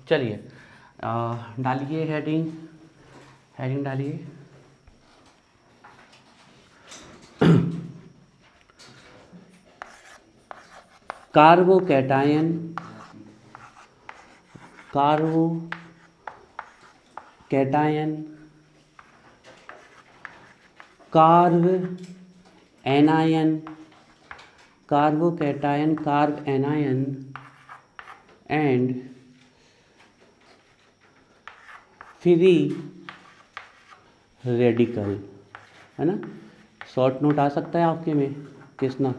चलिए डालिए heading, heading डालिए। Carbocation, carbocation, carb anion, carbocation, carb anion and free radical, है ना। शॉर्ट नोट आ सकता है आपके में, Kisna?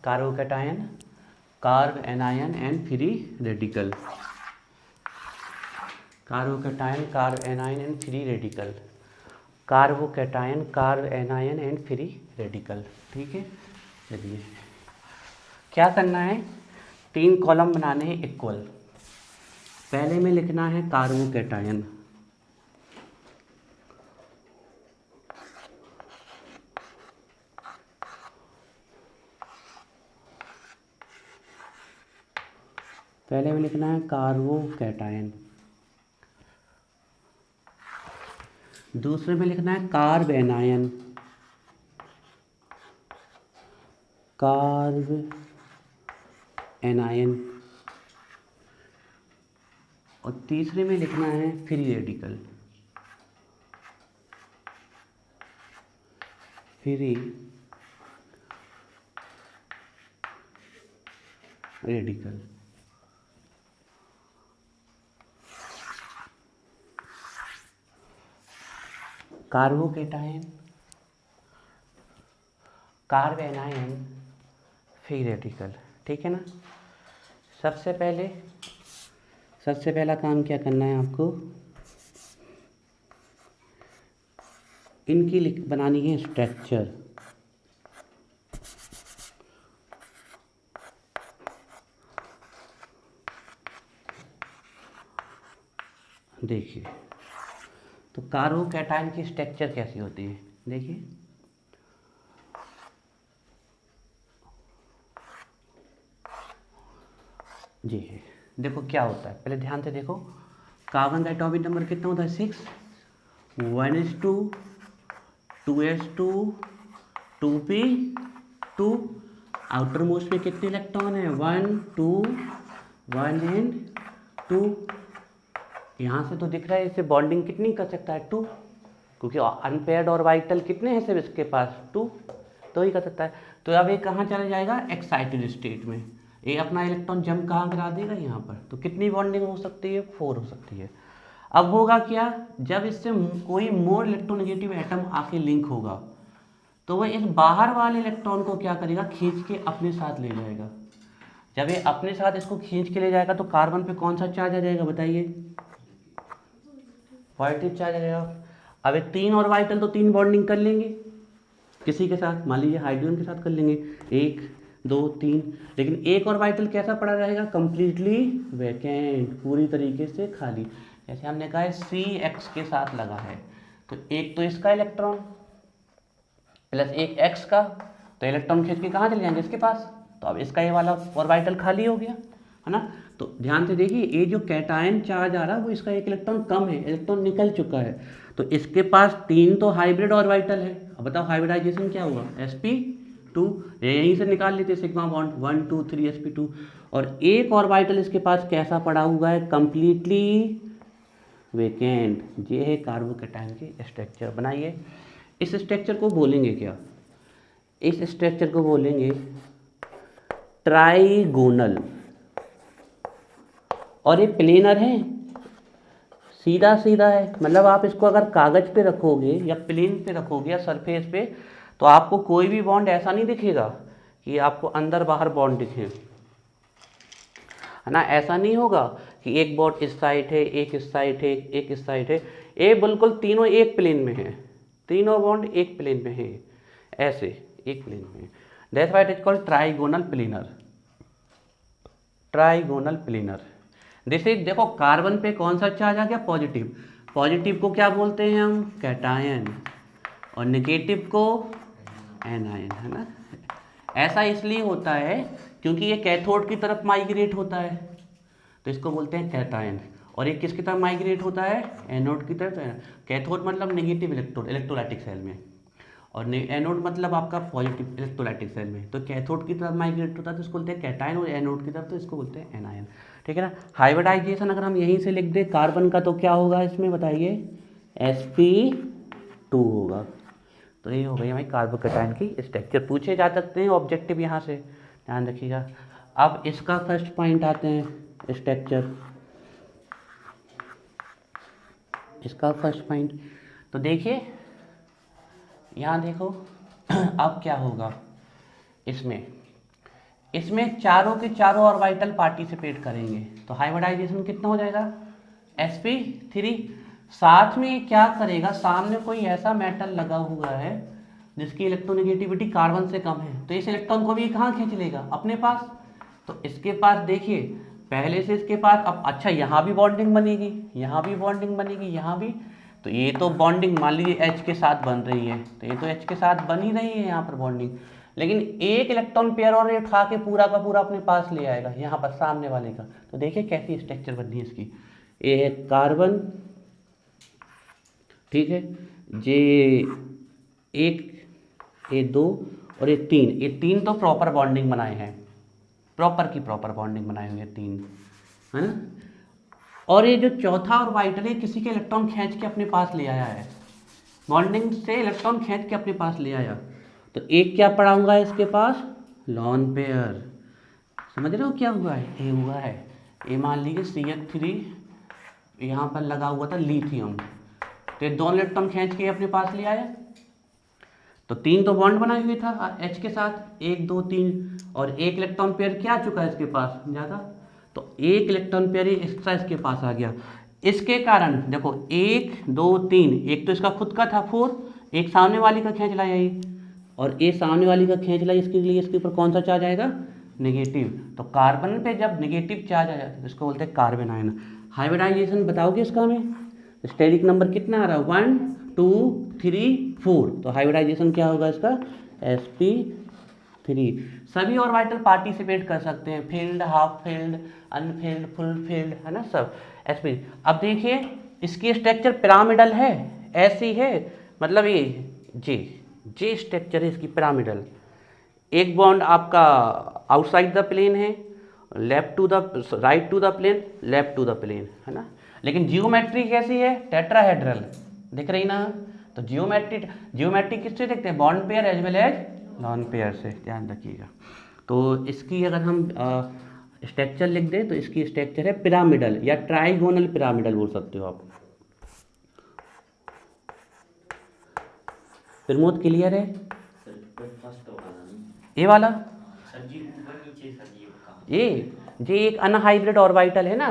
Carbocation, carb anion and free radical, carbocation, carb anion and free radical, carbocation, carb anion and free radical. ठीक है, चलिए क्या करना है, 3 कॉलम बनाने हैं इक्वल। पहले में लिखना है कार्बोकैटायन, पहले में लिखना है कार्बोकैटायन, दूसरे में लिखना है कार्ब एनायन, कार्ब एनायन, और तीसरे में लिखना है free radical, free radical. Carbocation, carb anion, free radical. ठीक है ना। सबसे पहला काम क्या करना है आपको, इनकी बनानी है स्ट्रक्चर। देखिए तो कार्बोकैटायन की स्ट्रक्चर कैसी होती है, देखिए जी, देखो क्या होता है, पहले ध्यान से देखो। कार्बन का एटॉमिक नंबर कितना होता है? 6, 1s2, 2s2, 2p2, outer most में कितने इलेक्ट्रॉन है? 1 2 1 एंड 2। यहाँ से तो दिख रहा है इससे बॉन्डिंग कितनी कर सकता है? 2, क्योंकि अनपेयर्ड ऑर्बिटल कितने हैं सिर्फ इसके पास? 2, तो ही कर सकता है। तो अब ये कहाँ चला जाएगा? एक्साइटेड स्टेट में। ये अपना इलेक्ट्रॉन जंप कहाँ करा देगा? यहाँ पर। तो कितनी बॉन्डिंग हो सकती है? 4 हो सकती है। अब होगा क्या, जब इससे कोई मोर इलेक्ट्रोनेगेटिव एटम आके लिंक होगा तो वह इस बाहर वाले इलेक्ट्रॉन को क्या करेगा? खींच के अपने साथ ले जाएगा। जब ये अपने साथ इसको खींच के ले जाएगा तो कार्बन पे कौन सा चार्ज आ जाएगा बताइए? पॉजिटिव चार्ज आ जाएगा। अब 3 ऑर्बिटल तो 3 बॉन्डिंग कर लेंगे किसी के साथ, मान लीजिए हाइड्रोजन के साथ कर लेंगे, 1 2 3, लेकिन एक ऑर्बिटल कैसा पड़ा रहेगा? कंप्लीटली वैकेंट, पूरी तरीके से खाली। जैसे हमने कहा है CX के साथ लगा है, तो एक तो इसका इलेक्ट्रॉन प्लस एक X का, तो इलेक्ट्रॉन खींच के कहाँ चले जाएंगे? इसके पास। तो अब इसका ये वाला ऑर्बिटल खाली हो गया, है ना। तो ध्यान से देखिए, ये जो कैटायन चार्ज आ रहा है वो इसका एक इलेक्ट्रॉन कम है, इलेक्ट्रॉन निकल चुका है। तो इसके पास 3 तो हाइब्रिड ऑर्बिटल है। अब बताओ हाइब्रिडाइजेशन क्या हुआ? sp2, यहीं से निकाल लेते सिग्मा बॉन्ड, 1 2 3 sp2। और एक ऑर्बिटल इसके पास कैसा पड़ा हुआ है? Completely vacant. ये है कार्बोकैटायन की स्ट्रक्चर। बनाइए। इस स्ट्रक्चर को बोलेंगे क्या? इस स्ट्रक्चर को बोलेंगे ट्राइगोनल। और ये प्लेनर है, सीधा सीधा है। मतलब आप इसको अगर कागज पे रखोगे या प्लेन पे रखोगे या सरफेस पे, तो आपको कोई भी बॉन्ड ऐसा नहीं दिखेगा कि आपको अंदर बाहर बॉन्ड दिखे, है ना। ऐसा नहीं होगा कि एक बॉन्ड इस साइड है, एक इस साइड है, एक इस साइड है। ये बिल्कुल तीनों एक प्लेन में है, तीनों बॉन्ड एक प्लेन में है, ऐसे एक प्लेन में। That's why it is called trigonal planar. Trigonal planar. जैसे देखो कार्बन पे कौन सा चार्ज आ गया? पॉजिटिव। पॉजिटिव को क्या बोलते हैं हम? कैटायन। और नेगेटिव को एनायन, है ना। ऐसा इसलिए होता है क्योंकि ये कैथोड की तरफ माइग्रेट होता है। तो इसको बोलते हैं कैटायन। और एक किसकी तरफ माइग्रेट होता है, एनोड की तरफ। कैथोड मतलब नेगेटिव इलेक्ट्रोड इलेक्ट्रोलाइटिक सेल में, और एनोड मतलब आपका पॉजिटिव इलेक्ट्रोलाइटिक सेल में। तो कैथोड की तरफ माइग्रेट होता है तो इसको बोलते हैं कैटायन, और एनोड की तरफ तो इसको बोलते हैं एनायन। ठीक है ना। हाइब्रिडाइजेशन अगर हम यहीं से लिख दें कार्बन का तो क्या होगा इसमें बताइए, sp2 होगा। तो ये हो गई हमारी कार्बोकैटायन की स्ट्रक्चर। पूछे जा सकते हैं ऑब्जेक्टिव यहाँ से, ध्यान रखिएगा। अब इसका फर्स्ट पॉइंट आते हैं स्ट्रक्चर, इसका फर्स्ट पॉइंट। तो देखिए यहाँ देखो अब क्या होगा इसमें चारों के चारों ऑर्बिटल पार्टिसिपेट करेंगे। तो हाइब्रिडाइजेशन कितना हो जाएगा, sp3। साथ में क्या करेगा, सामने कोई ऐसा मेटल लगा हुआ है जिसकी इलेक्ट्रोनेगेटिविटी कार्बन से कम है, तो इस इलेक्ट्रॉन को भी कहाँ खींच लेगा, अपने पास। तो इसके पास देखिए पहले से इसके पास अब अच्छा यहाँ भी बॉन्डिंग बनेगी, यहाँ भी बॉन्डिंग बनेगी, यहाँ भी। तो ये तो बॉन्डिंग मान लीजिए H के साथ बन रही है, तो ये तो H के साथ बन ही रही है यहाँ पर बॉन्डिंग। लेकिन एक इलेक्ट्रॉन पेयर और ये उठा के पूरा का पूरा अपने पास ले आएगा यहाँ पर सामने वाले का। तो देखिए कैसी स्ट्रक्चर बननी है इसकी। ये है कार्बन, ठीक है, J1 A2 और ये तीन तो प्रॉपर बॉन्डिंग बनाए हैं, प्रॉपर की प्रॉपर बॉन्डिंग बनाए हुए हैं तीन, है ना। और ये जो चौथा ऑर्बिटल है किसी के इलेक्ट्रॉन खींच के अपने पास ले आया है, बॉन्डिंग से इलेक्ट्रॉन खींच के अपने पास ले आया। तो एक क्या पड़ा हुआ है इसके पास, लॉन पेयर। समझ रहे हो क्या हुआ है, ए हुआ है, ए मान लीजिए CH3 यहाँ पर लगा हुआ था लिथियम, तो ये दोनों इलेक्ट्रॉन खींच के अपने पास ले आया। तो तीन तो बॉन्ड बनाए हुए था H के साथ, 1 2 3, और एक इलेक्ट्रॉन पेयर क्या आ चुका है इसके पास ज़्यादा, तो एक इलेक्ट्रॉन पेयर ही एक्स्ट्रा इसके पास आ गया। इसके कारण देखो 1 2 3, एक तो इसका खुद का था 4, एक सामने वाली का खींच लाया ये, और ये सामने वाली का खींच लाया, इसके लिए इसके ऊपर कौन सा चार्ज आएगा, नेगेटिव। तो कार्बन पे जब नेगेटिव चार्ज आ जाता है इसको बोलते हैं कार्बन आयन। हाइब्रिडाइजेशन बताओगे इसका हमें, स्टेरिक नंबर कितना आ रहा है, 1 2 3 4। तो हाइब्रिडाइजेशन क्या होगा इसका, sp3। सभी ऑर्बिटल पार्टिसिपेट कर सकते हैं, field, half field, unfilled, full field, है ना, सब sp। अब देखिए इसकी स्ट्रक्चर पिरामिडल है, ऐसी है, मतलब ये जे स्ट्रक्चर है इसकी पिरामिडल। एक बॉन्ड आपका आउटसाइड द प्लेन है, left to the right to the plane, left to the plane, है ना। लेकिन जियोमेट्री कैसी है, टेट्राहेड्रल, दिख रही ना। तो जियोमेट्री किससे देखते हैं, bond pair as well as lone pair से, ध्यान रखिएगा। तो इसकी अगर हम स्ट्रक्चर लिख दें तो इसकी स्ट्रक्चर है पिरामिडल या ट्राइगोनल पिरामिडल बोल सकते हो आप। प्रमोद क्लियर है, ये वाला ये एक अनहाइब्रिड ऑर्बिटल है ना,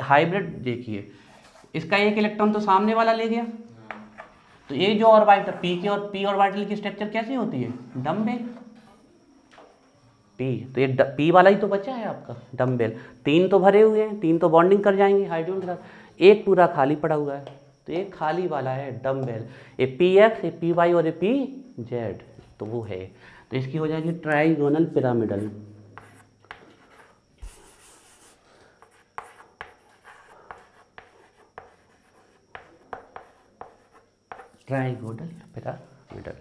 हाइब्रिड देखिए इसका एक इलेक्ट्रॉन तो सामने वाला ले गया। तो ये जो ऑर्बिटल पी ऑर्बिटल की स्ट्रक्चर कैसी होती है, डम्बेल पी, तो ये पी वाला ही तो बचा है आपका डम्बेल। तीन तो भरे हुए हैं, तीन तो बॉन्डिंग कर जाएंगे हाइड्रोजन के साथ, एक पूरा खाली पड़ा हुआ है, तो ये खाली वाला है डम्बेल। ये PX, ये PY और ये PZ, तो वो है। तो इसकी हो जाएगी ट्राइगोनल पिरामिडल। ट्राइगोनल पिरामिडल,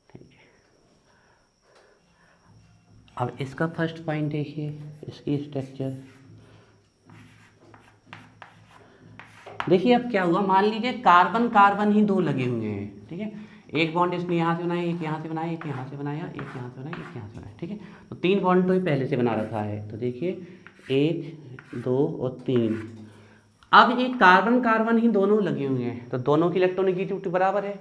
ठीक है। अब इसका फर्स्ट पॉइंट देखिए, इसकी स्ट्रक्चर देखिए। अब क्या हुआ, मान लीजिए कार्बन कार्बन ही दो लगे हुए हैं, ठीक है। एक बॉन्ड इसने यहाँ से बनाया, एक यहाँ से बनाया, एक यहाँ से बनाया, एक यहाँ से बनाया, एक यहाँ से बनाया, ठीक है। तो तीन बॉन्ड तो ही पहले से बना रखा है। तो देखिए 1 2 और 3। अब ये कार्बन कार्बन ही दोनों लगे हुए हैं, तो दोनों की इलेक्ट्रोनेगेटिविटी बराबर है,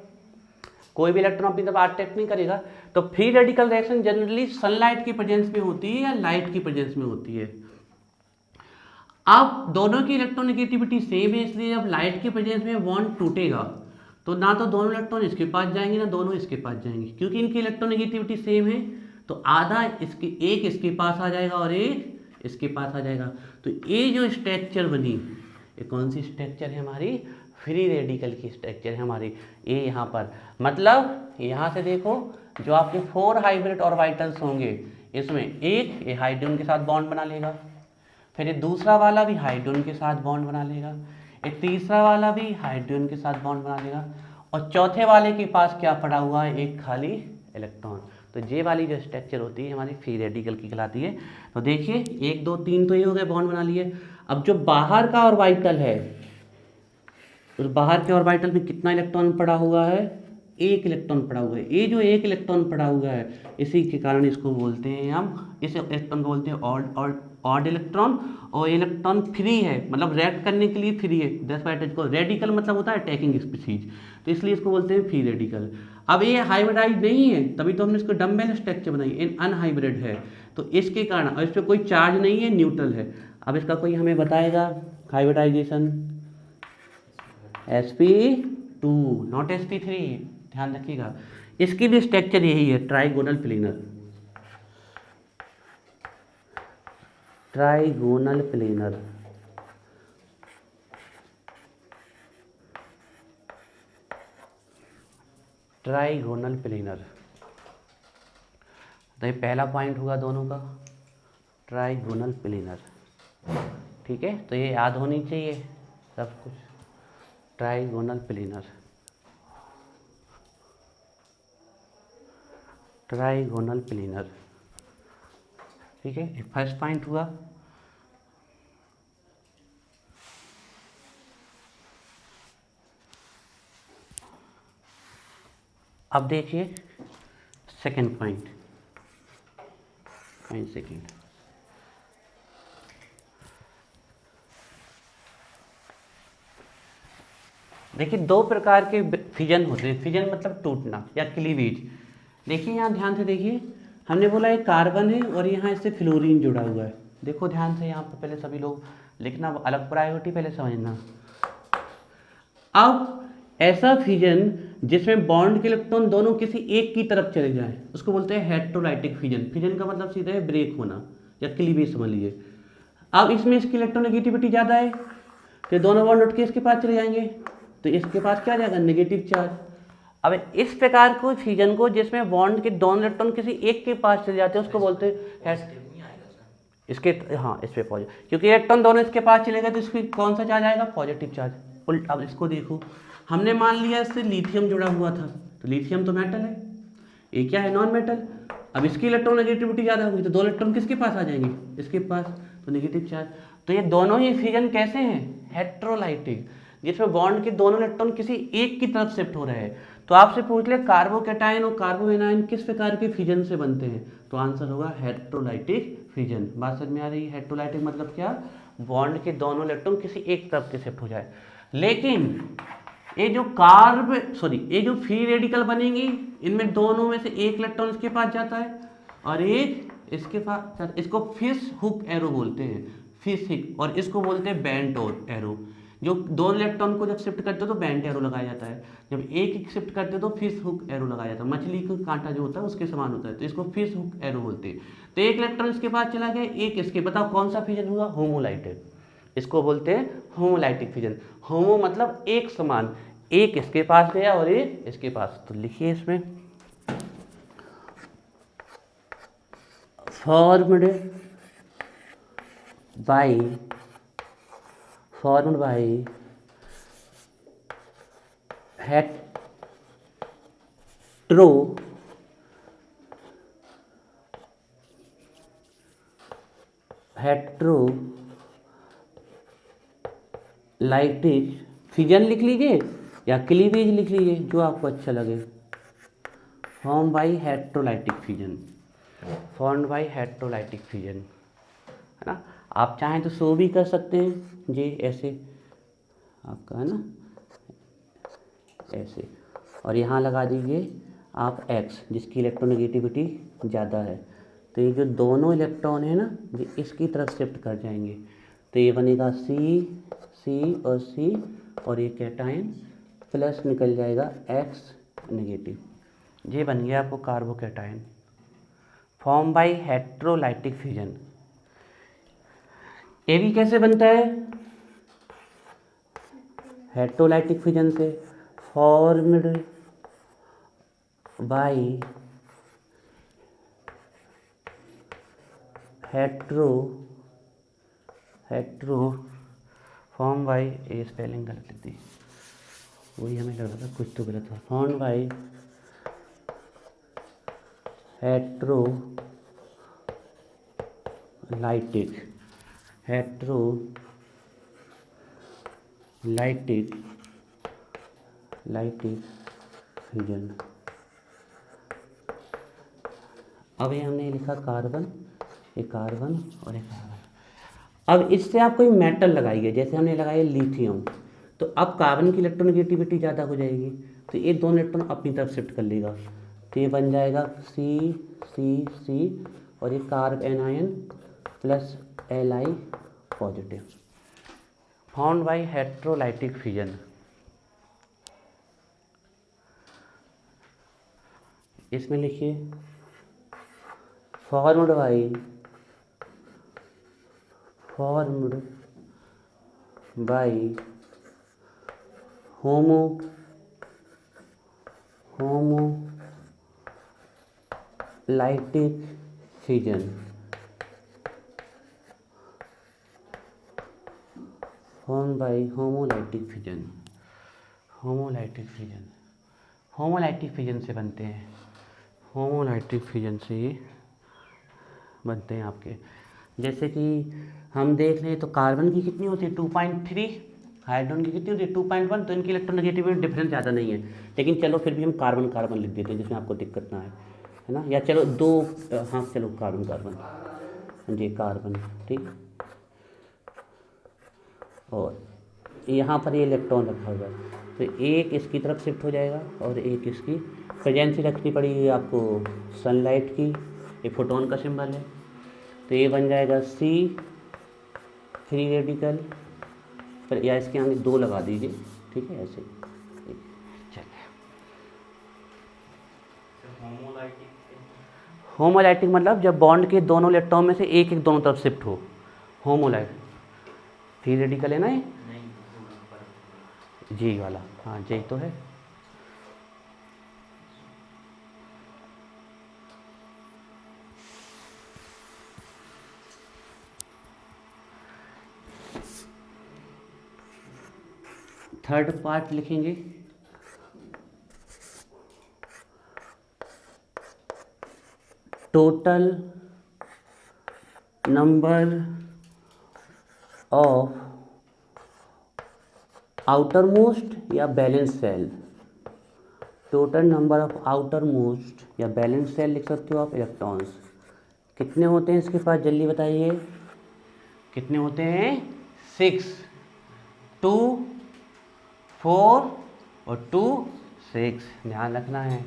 कोई भी इलेक्ट्रॉन अपनी तरफ अट्रैक्ट नहीं करेगा। तो free radical reaction generally sunlight की प्रेजेंस में होती है या लाइट की प्रेजेंस में होती है। अब दोनों की इलेक्ट्रोनेगेटिविटी सेम है, इसलिए जब लाइट की प्रेजेंस में बॉन्ड टूटेगा तो ना तो दोनों इलेक्ट्रॉन इसके पास जाएंगे ना दोनों इसके पास जाएंगे, क्योंकि इनकी इलेक्ट्रोनेगेटिविटी सेम है। तो आधा इसके, एक इसके पास आ जाएगा और एक इसके पास आ जाएगा। तो ये जो स्ट्रक्चर बनी, ये कौन सी स्ट्रक्चर है हमारी, फ्री रेडिकल की स्ट्रक्चर है हमारी। ये यहाँ पर मतलब यहाँ से देखो जो आपके 4 हाइब्रिड ऑर्बिटल्स होंगे, इसमें एक ये हाइड्रोजन के साथ बॉन्ड बना लेगा, फिर ये दूसरा वाला भी हाइड्रोजन के साथ बॉन्ड बना लेगा, ये तीसरा वाला भी हाइड्रोजन के साथ बॉन्ड बना लेगा, और चौथे वाले के पास क्या पड़ा हुआ है, एक खाली इलेक्ट्रॉन। तो ये वाली जो स्ट्रक्चर होती है हमारी फ्री रेडिकल की कहलाती है। तो देखिए 1 2 3 तो ये हो गए, बॉन्ड बना लिए। अब जो बाहर का ऑर्बिटल है, उस बाहर के ऑर्बिटल में कितना इलेक्ट्रॉन पड़ा हुआ है, एक इलेक्ट्रॉन पड़ा हुआ है। ये जो एक इलेक्ट्रॉन पड़ा हुआ है, इसी के कारण इसको बोलते हैं हम, इस इलेक्ट्रॉन को बोलते हैं ऑड इलेक्ट्रॉन, और इलेक्ट्रॉन फ्री है, मतलब रिएक्ट करने के लिए फ्री है। दैट्स व्हाई इट को रेडिकल मतलब होता है अटैकिंग स्पीसीज, तो इसलिए इसको बोलते हैं फ्री रेडिकल। अब ये हाइब्रिडाइज नहीं है, तभी तो हमने इसको डम्बेल स्ट्रक्चर बनाई, इन अनहाइब्रिड है, तो इसके कारण, और इस पर कोई चार्ज नहीं है, न्यूट्रल है। अब इसका कोई हमें बताएगा हाइब्रिडाइजेशन, sp2 नॉट sp3, ध्यान रखिएगा। इसकी भी स्ट्रक्चर यही है, trigonal planar, trigonal planar. Trigonal planar, तो ये पहला पॉइंट हुआ दोनों का, ट्राइगोनल प्लेनर। ठीक है, तो ये याद होनी चाहिए सब कुछ, ट्राइगोनल प्लेनर, ट्राइगोनल प्लेनर। ठीक है, फर्स्ट पॉइंट हुआ। अब देखिए सेकंड पॉइंट, सेकंड। देखिए दो प्रकार के फिजन होते हैं, फिजन मतलब टूटना या क्लीवेज। देखिए यहाँ ध्यान से देखिए, हमने बोला एक कार्बन है और यहाँ इससे फ्लोरीन जुड़ा हुआ है। देखो ध्यान से, यहाँ पर पहले सभी लोग लिखना, अलग प्रायोरिटी पहले समझना। अब ऐसा फिजन जिसमें बॉन्ड के इलेक्ट्रॉन दोनों किसी एक की तरफ चले जाएं, उसको बोलते हैं हेटेरोलाइटिक फिजन। फिजन का मतलब सीधा है ब्रेक होना या क्लीवेज समझ लीजिए। अब इसमें इसकी इलेक्ट्रोनेगेटिविटी ज़्यादा है, तो दोनों बॉन्ड उठ के इसके पास चले जाएंगे, तो इसके पास क्या जाएगा, नेगेटिव चार्ज। अब इस प्रकार को फिजन को जिसमें बॉन्ड के दोनों इलेक्ट्रॉन किसी एक के पास चले जाते हैं, उसको बोलते हैं इसके, हाँ इस पे पॉजिटिव, क्योंकि इलेक्ट्रॉन दोनों इसके पास चले गए तो इसकी कौन सा चार्ज आएगा, पॉजिटिव चार्ज। उल्टा, अब इसको देखो, हमने मान लिया इससे लिथियम जुड़ा हुआ था, तो लिथियम तो मेटल है, ये क्या है, नॉन मेटल। अब इसकी इलेक्ट्रोनेगेटिविटी ज़्यादा होगी, तो दो इलेक्ट्रॉन किसके पास आ जाएंगे, इसके पास, तो नेगेटिव चार्ज। तो ये दोनों ही फिजन कैसे हैं, हेटेरोलाइटिक, जिसमें बॉन्ड के दोनों इलेक्ट्रॉन किसी एक की तरफ शिफ्ट हो रहे हैं। तो आपसे पूछ ले कार्बोकैटायन और कार्बोएनायन किस प्रकार के फिजन से बनते हैं, तो आंसर होगा हेटेरोलाइटिक फिजन। बात समझ में आ रही है, हेटेरोलाइटिक मतलब क्या, बॉन्ड के दोनों इलेक्ट्रॉन किसी एक तरफ के शिफ्ट हो जाए। लेकिन ये जो ये जो फ्री रेडिकल बनेंगी, इनमें दोनों में से एक इलेक्ट्रॉन इसके पास जाता है और एक इसके पास, इसको फिश हुक एरो बोलते हैं, फिश हुक, और इसको बोलते हैं बेंट एरो। जो दोनों इलेक्ट्रॉन को जब शिफ्ट करते हो तो बेंट एरो लगाया जाता है, जब एक शिफ्ट करते हो तो फिश हुक एरो लगाया जाता है। मछली का कांटा जो होता है उसके समान होता है, तो इसको फिश हुक एरो बोलते हैं। तो एक इलेक्ट्रॉन इसके पास चला गया, एक इसके, बताओ कौन सा फिजन हुआ, होमोलाइटिक, इसको बोलते हैं होमोलाइटिक फिजन। होमो मतलब एक समान, एक इसके पास गया और एक इसके पास। तो लिखिए इसमें, फॉर्म्ड बाई हेटेरोलाइटिक फिजन लिख लीजिए या क्लीवेज लिख लीजिए, जो आपको अच्छा लगे। Form by heterolytic fission, formed by heterolytic fission, है ना। आप चाहें तो शो भी कर सकते हैं, जी ऐसे आपका है ना, ऐसे, और यहाँ लगा दीजिए आप X, जिसकी इलेक्ट्रोनेगेटिविटी ज़्यादा है। तो ये जो दोनों इलेक्ट्रॉन है ना, ये इसकी तरफ शिफ्ट कर जाएंगे, तो ये बनेगा C और C, और ये कैटायन प्लस निकल जाएगा X नेगेटिव, ये बन गया आपको carbocation. Form by heterolytic fission. ये भी कैसे बनता है, हेटेरोलाइटिक फिजन से, formed by hetero form by, ए स्पेलिंग गलत लिख दी, वही हमें लग रहा था कुछ तो गलत था। Form by heterolytic fusion. अब ये हमने लिखा कार्बन, एक कार्बन और एक कार्बन। अब इससे आप कोई मेटल लगाइए, जैसे हमने लगाया लिथियम, तो अब कार्बन की इलेक्ट्रोनेगेटिविटी ज़्यादा हो जाएगी, तो ये दोनों इलेक्ट्रॉन अपनी तरफ शिफ्ट कर लेगा, तो ये बन जाएगा सी सी सी, और ये carb anion plus Li positive, found by heterolytic fusion. इसमें लिखिए formed by homolytic fusion, form by homolytic fusion से बनते हैं, होमोलाइटिक फ्यूजन से ही बनते हैं आपके। जैसे कि हम देख लें तो कार्बन की कितनी होती है 2.3, हाइड्रोजन की कितनी होती है 2.1, तो इनकी इलेक्ट्रोनेगेटिविटी डिफरेंस ज़्यादा नहीं है, लेकिन चलो फिर भी हम कार्बन लिख देते हैं जिसमें आपको दिक्कत ना है ना, या चलो दो, हाँ चलो कार्बन जी, कार्बन ठीक। और यहाँ पर ये इलेक्ट्रॉन रखा हुआ है, तो एक इसकी तरफ शिफ्ट हो जाएगा और एक इसकी, प्रेजेंसी रखनी पड़ेगी आपको सनलाइट की, ये फोटोन का सिंबल है, तो ये बन जाएगा सी फ्री रेडिकल, पर या इसके आगे 2 लगा दीजिए, ठीक है ऐसे। चलिए होमोलाइटिक मतलब जब बॉन्ड के दोनों इलेक्ट्रॉन में से एक दोनों तरफ शिफ्ट हो, होमोलाइटिक। फ्री रेडिकल है ना ये, जी वाला, हाँ जी तो है। थर्ड पार्ट लिखेंगे total number of outer most या valence shell, total number of outer most या बैलेंस सेल लिख सकते हो आप, इलेक्ट्रॉन्स कितने होते हैं इसके पास, जल्दी बताइए कितने होते हैं, 6, 2, 4 और 2, 6, ध्यान रखना है।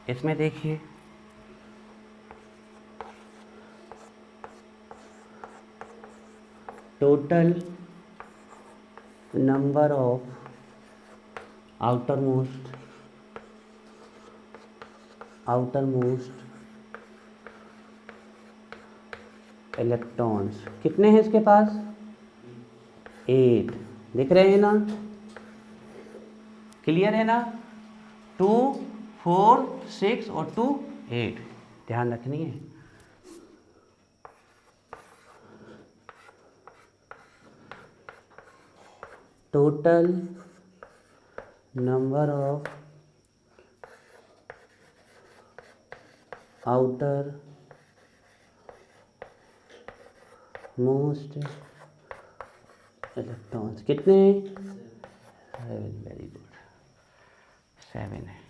इसमें देखिए total number of outer most electrons कितने हैं इसके पास, 8, दिख रहे हैं ना, क्लियर है ना, 2, 4, 6 और 2, 8, ध्यान रखनी है। Total number of outer most electrons कितने, 7, वेरी गुड, 7 है।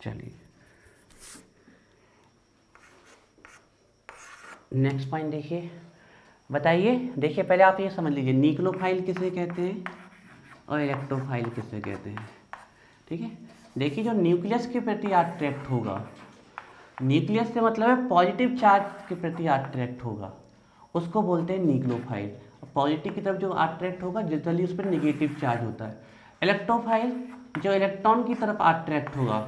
चलिए नेक्स्ट पॉइंट देखिए, बताइए, देखिए पहले आप ये समझ लीजिए न्यूक्लियोफाइल किसे कहते हैं और इलेक्ट्रोफाइल किसे कहते हैं, ठीक है। देखिए जो न्यूक्लियस के प्रति अट्रैक्ट होगा, न्यूक्लियस से मतलब है पॉजिटिव चार्ज के प्रति अट्रैक्ट होगा, उसको बोलते हैं न्यूक्लियोफाइल। पॉजिटिव की तरफ जो अट्रैक्ट होगा जनरली उस पर नेगेटिव चार्ज होता है। इलेक्ट्रोफाइल जो इलेक्ट्रॉन की तरफ अट्रैक्ट होगा,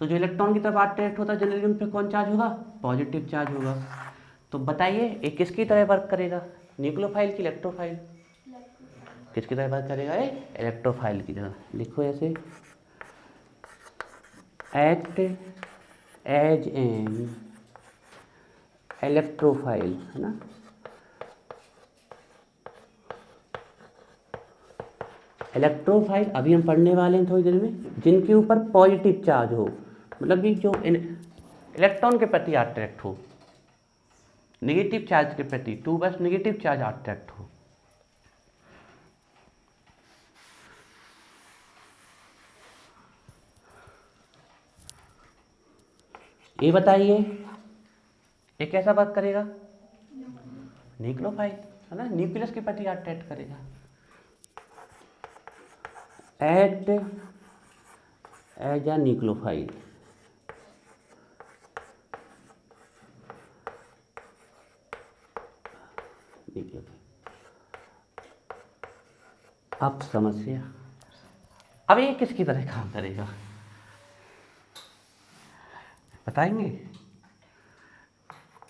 तो जो इलेक्ट्रॉन की तरफ अट्रैक्ट होता है जनरली उन पे कौन चार्ज होगा, पॉजिटिव चार्ज होगा। तो बताइए ये किसकी तरह वर्क करेगा, न्यूक्लियोफाइल की इलेक्ट्रोफाइल, किसकी तरह वर्क करेगा, ये इलेक्ट्रोफाइल की तरह। लिखो ऐसे, एक्ट एज एन इलेक्ट्रोफाइल, है ना। इलेक्ट्रोफाइल अभी हम पढ़ने वाले हैं थोड़ी देर में, जिनके ऊपर पॉजिटिव चार्ज हो, मतलब कि जो इलेक्ट्रॉन के प्रति अट्रैक्ट हो, नेगेटिव चार्ज के प्रति टू बस नेगेटिव चार्ज अट्रैक्ट हो। ये बताइए ये कैसा वर्क करेगा, न्यूक्लियोफाइल, है ना, न्यूक्लियस के प्रति अट्रैक्ट करेगा। एक्ट एज अ न्यूक्लियोफाइल, अब समस्या, अब ये किसकी तरह काम करेगा बताएंगे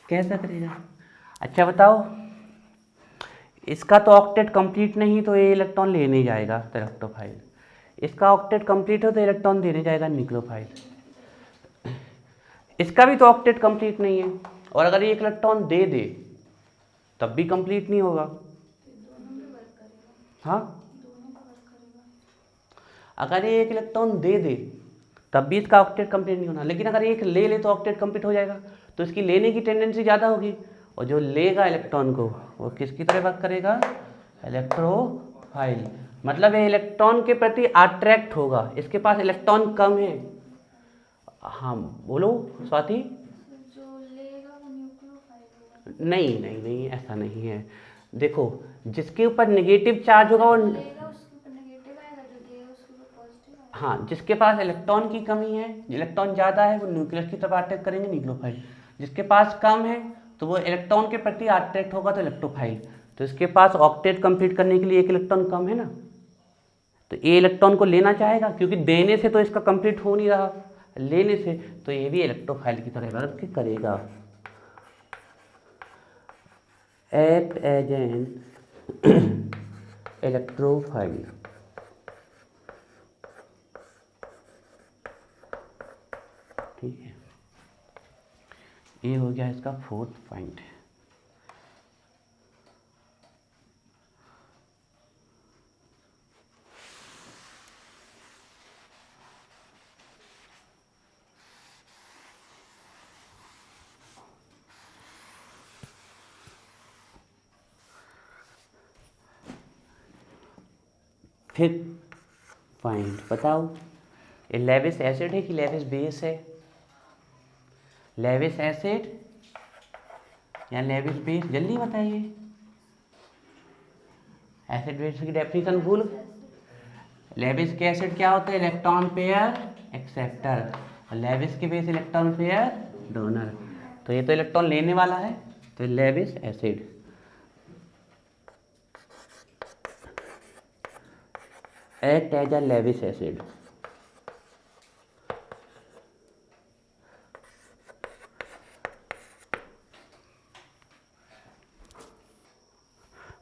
कैसा करेगा। अच्छा बताओ, इसका तो ऑक्टेट कंप्लीट नहीं तो ये इलेक्ट्रॉन लेने जाएगा इलेक्ट्रोफाइल, इसका ऑक्टेट कंप्लीट हो तो इलेक्ट्रॉन देने जाएगा न्यूक्लियोफाइल, इसका भी तो ऑक्टेट कंप्लीट नहीं है, और अगर ये एक इलेक्ट्रॉन दे दे तब भी कंप्लीट नहीं होगा। हाँ, अगर ये एक इलेक्ट्रॉन दे दे तब भी इसका ऑक्टेट कंप्लीट नहीं होना, लेकिन अगर एक ले ले तो ऑक्टेट कंप्लीट हो जाएगा। तो इसकी लेने की टेंडेंसी ज़्यादा होगी, और जो लेगा इलेक्ट्रॉन को वो किसकी तरह वर्क करेगा, इलेक्ट्रोफाइल, मतलब ये इलेक्ट्रॉन के प्रति अट्रैक्ट होगा, इसके पास इलेक्ट्रॉन कम है। हाँ बोलो स्वाति। जो लेगा वो न्यूक्लियोफाइल होगा। नहीं नहीं नहीं, ऐसा नहीं है। देखो जिसके ऊपर नेगेटिव चार्ज होगा वो, लेगा उसके ऊपर नेगेटिव आएगा, जो देगा उसके ऊपर पॉजिटिव आएगा। हाँ, जिसके पास इलेक्ट्रॉन की कमी है, इलेक्ट्रॉन ज़्यादा है, वो न्यूक्लियस की तरफ अट्रैक्ट करेंगे न्यूक्लियोफाइल, जिसके पास कम है तो वो इलेक्ट्रॉन के प्रति अट्रैक्ट होगा तो इलेक्ट्रोफाइल। तो इसके पास ऑक्टेट कंप्लीट करने के लिए एक इलेक्ट्रॉन कम है ना, तो ये इलेक्ट्रॉन को लेना चाहेगा, क्योंकि देने से तो इसका कंप्लीट हो नहीं रहा, लेने से तो ये भी इलेक्ट्रोफाइल की तरह वर्क करेगा। एक्ट एज एन इलेक्ट्रोफाइल, ठीक है, ये हो गया इसका फोर्थ पॉइंट। फिफ्थ पॉइंट बताओ, ये लेविस एसिड है कि लेविस बेस है, लेविस एसिड या लेविस बेस, जल्दी बताइए। एसिड बेस की डेफिनेशन भूल, लेविस के एसिड क्या होता है, इलेक्ट्रॉन पेयर एक्सेप्टर, और लेविस के बेस इलेक्ट्रॉन पेयर डोनर। तो ये तो इलेक्ट्रॉन लेने वाला है, तो Lewis acid. Act as a Lewis acid,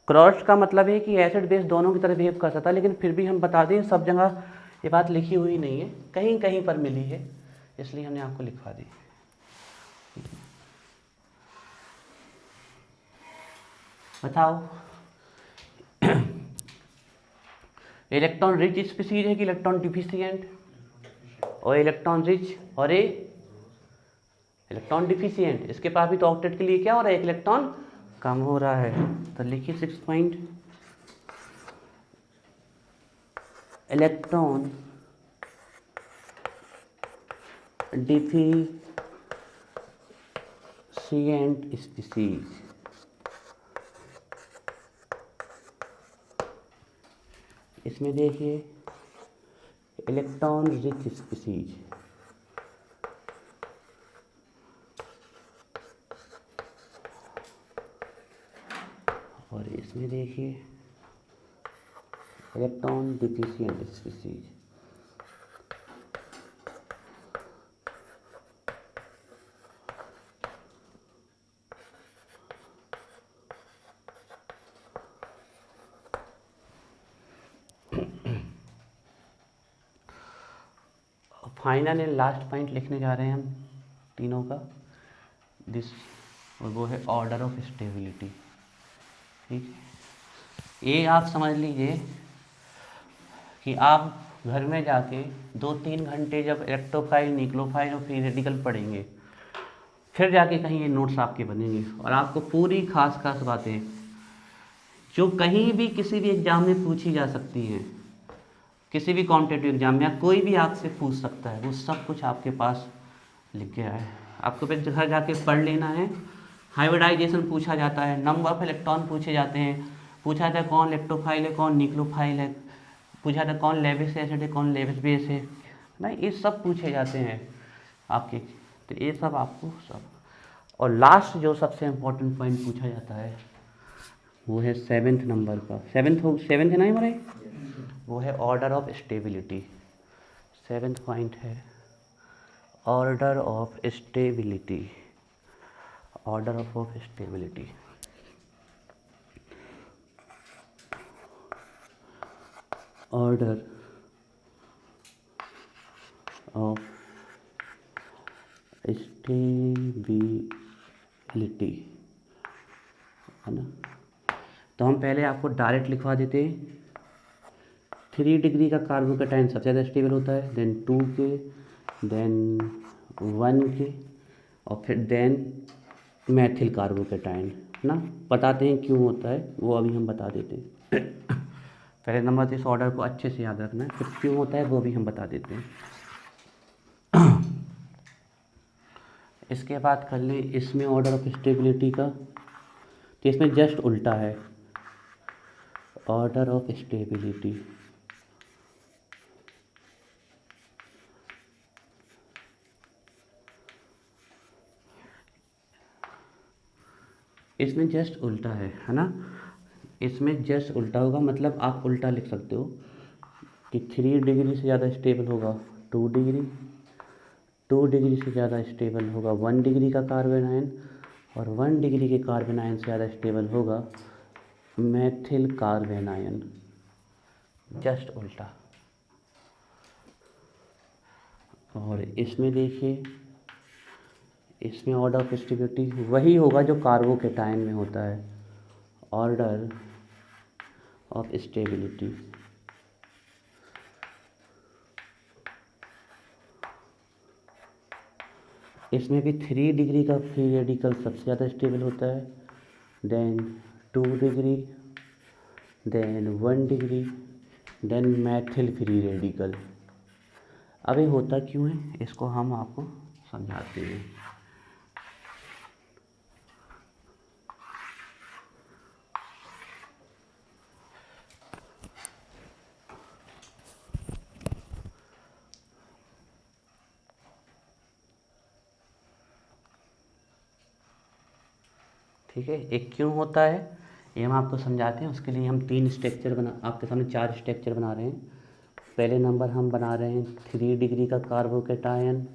cross का मतलब है कि एसिड बेस दोनों की तरह बिहेव कर सकता है, लेकिन फिर भी हम बता दें सब जगह ये बात लिखी हुई नहीं है, कहीं कहीं पर मिली है, इसलिए हमने आपको लिखवा दी। बताओ इलेक्ट्रॉन रिच स्पीसीज है कि इलेक्ट्रॉन डिफिशिएंट, और इलेक्ट्रॉन रिच और ए इलेक्ट्रॉन डिफिशिएंट, इसके पास भी तो ऑक्टेट के लिए क्या हो रहा है, एक इलेक्ट्रॉन कम हो रहा है। तो लिखिए six point, electron deficient species, इसमें देखिए इलेक्ट्रॉन रिच स्पीसीज, और इसमें देखिए electron deficient species. Final and last point लिखने जा रहे हैं हम तीनों का, दिस, और वो है ऑर्डर ऑफ स्टेबिलिटी। ठीक है, ये आप समझ लीजिए कि आप घर में जाके 2-3 घंटे जब इलेक्ट्रोफाइल, न्यूक्लियोफाइल और फ्री रेडिकल पढ़ेंगे, फिर जाके कहीं ये नोट्स आपके बनेंगे और आपको पूरी खास खास बातें जो कहीं भी किसी भी एग्ज़ाम में पूछी जा सकती हैं, किसी भी कॉम्पिटिटिव एग्जाम में या कोई भी आपसे पूछ सकता है, वो सब कुछ आपके पास लिख गया है। आपको फिर घर जाके पढ़ लेना है। हाइब्रिडाइजेशन पूछा जाता है, नंबर ऑफ इलेक्ट्रॉन पूछे जाते हैं, पूछा जाता है कौन इलेक्ट्रोफाइल है, कौन न्यूक्लियोफाइल है, पूछा जाता है कौन लेविस एसिड है, कौन लेविस बेस है ना, ये सब पूछे जाते हैं आपके। तो ये सब आपको सब, और लास्ट जो सबसे इम्पोर्टेंट पॉइंट पूछा जाता है वो है 7th नंबर का, 7th है ना हमारे, वो है order of stability. 7th point है order of stability, order of stability. Order of stability है ना। तो हम पहले आपको डायरेक्ट लिखवा देते हैं, 3 डिग्री का कार्बोकेटाइन सबसे ज़्यादा स्टेबल होता है, देन 2 के, देन 1 के, और फिर देन मैथिल कार्बोकेटाइन ना। बताते हैं क्यों होता है, वो अभी हम बता देते हैं। पहले नंबर तो इस ऑर्डर को अच्छे से याद रखना है, फिर क्यों होता है वो भी हम बता देते हैं। इसके बाद कर लें इसमें ऑर्डर ऑफ स्टेबिलिटी का, तो इसमें जस्ट उल्टा है, ऑर्डर ऑफ स्टेबिलिटी। इसमें जस्ट उल्टा है ना। इसमें जस्ट उल्टा होगा, मतलब आप उल्टा लिख सकते हो कि 3 डिग्री से ज़्यादा स्टेबल होगा 2 डिग्री, 2 डिग्री से ज़्यादा स्टेबल होगा 1 डिग्री का कार्बन आयन, और 1 डिग्री के कार्बन आयन से ज़्यादा स्टेबल होगा मैथिल कार्बन आयन। जस्ट उल्टा। और इसमें देखिए, इसमें ऑर्डर ऑफ स्टेबिलिटी वही होगा जो कार्बोकेटाइन में होता है, ऑर्डर ऑफ स्टेबिलिटी। इसमें भी 3 डिग्री का फ्री रेडिकल सबसे ज़्यादा स्टेबल होता है, then 2 degree, then 1 degree, then methyl free radical. अब ये होता क्यों है, इसको हम आपको समझाते हैं। ठीक है, एक क्यों होता है ये हम आपको समझाते हैं। उसके लिए हम 3 स्ट्रक्चर बना, आपके सामने 4 स्ट्रक्चर बना रहे हैं। पहले नंबर हम बना रहे हैं 3 डिग्री का कार्बोकेटायन,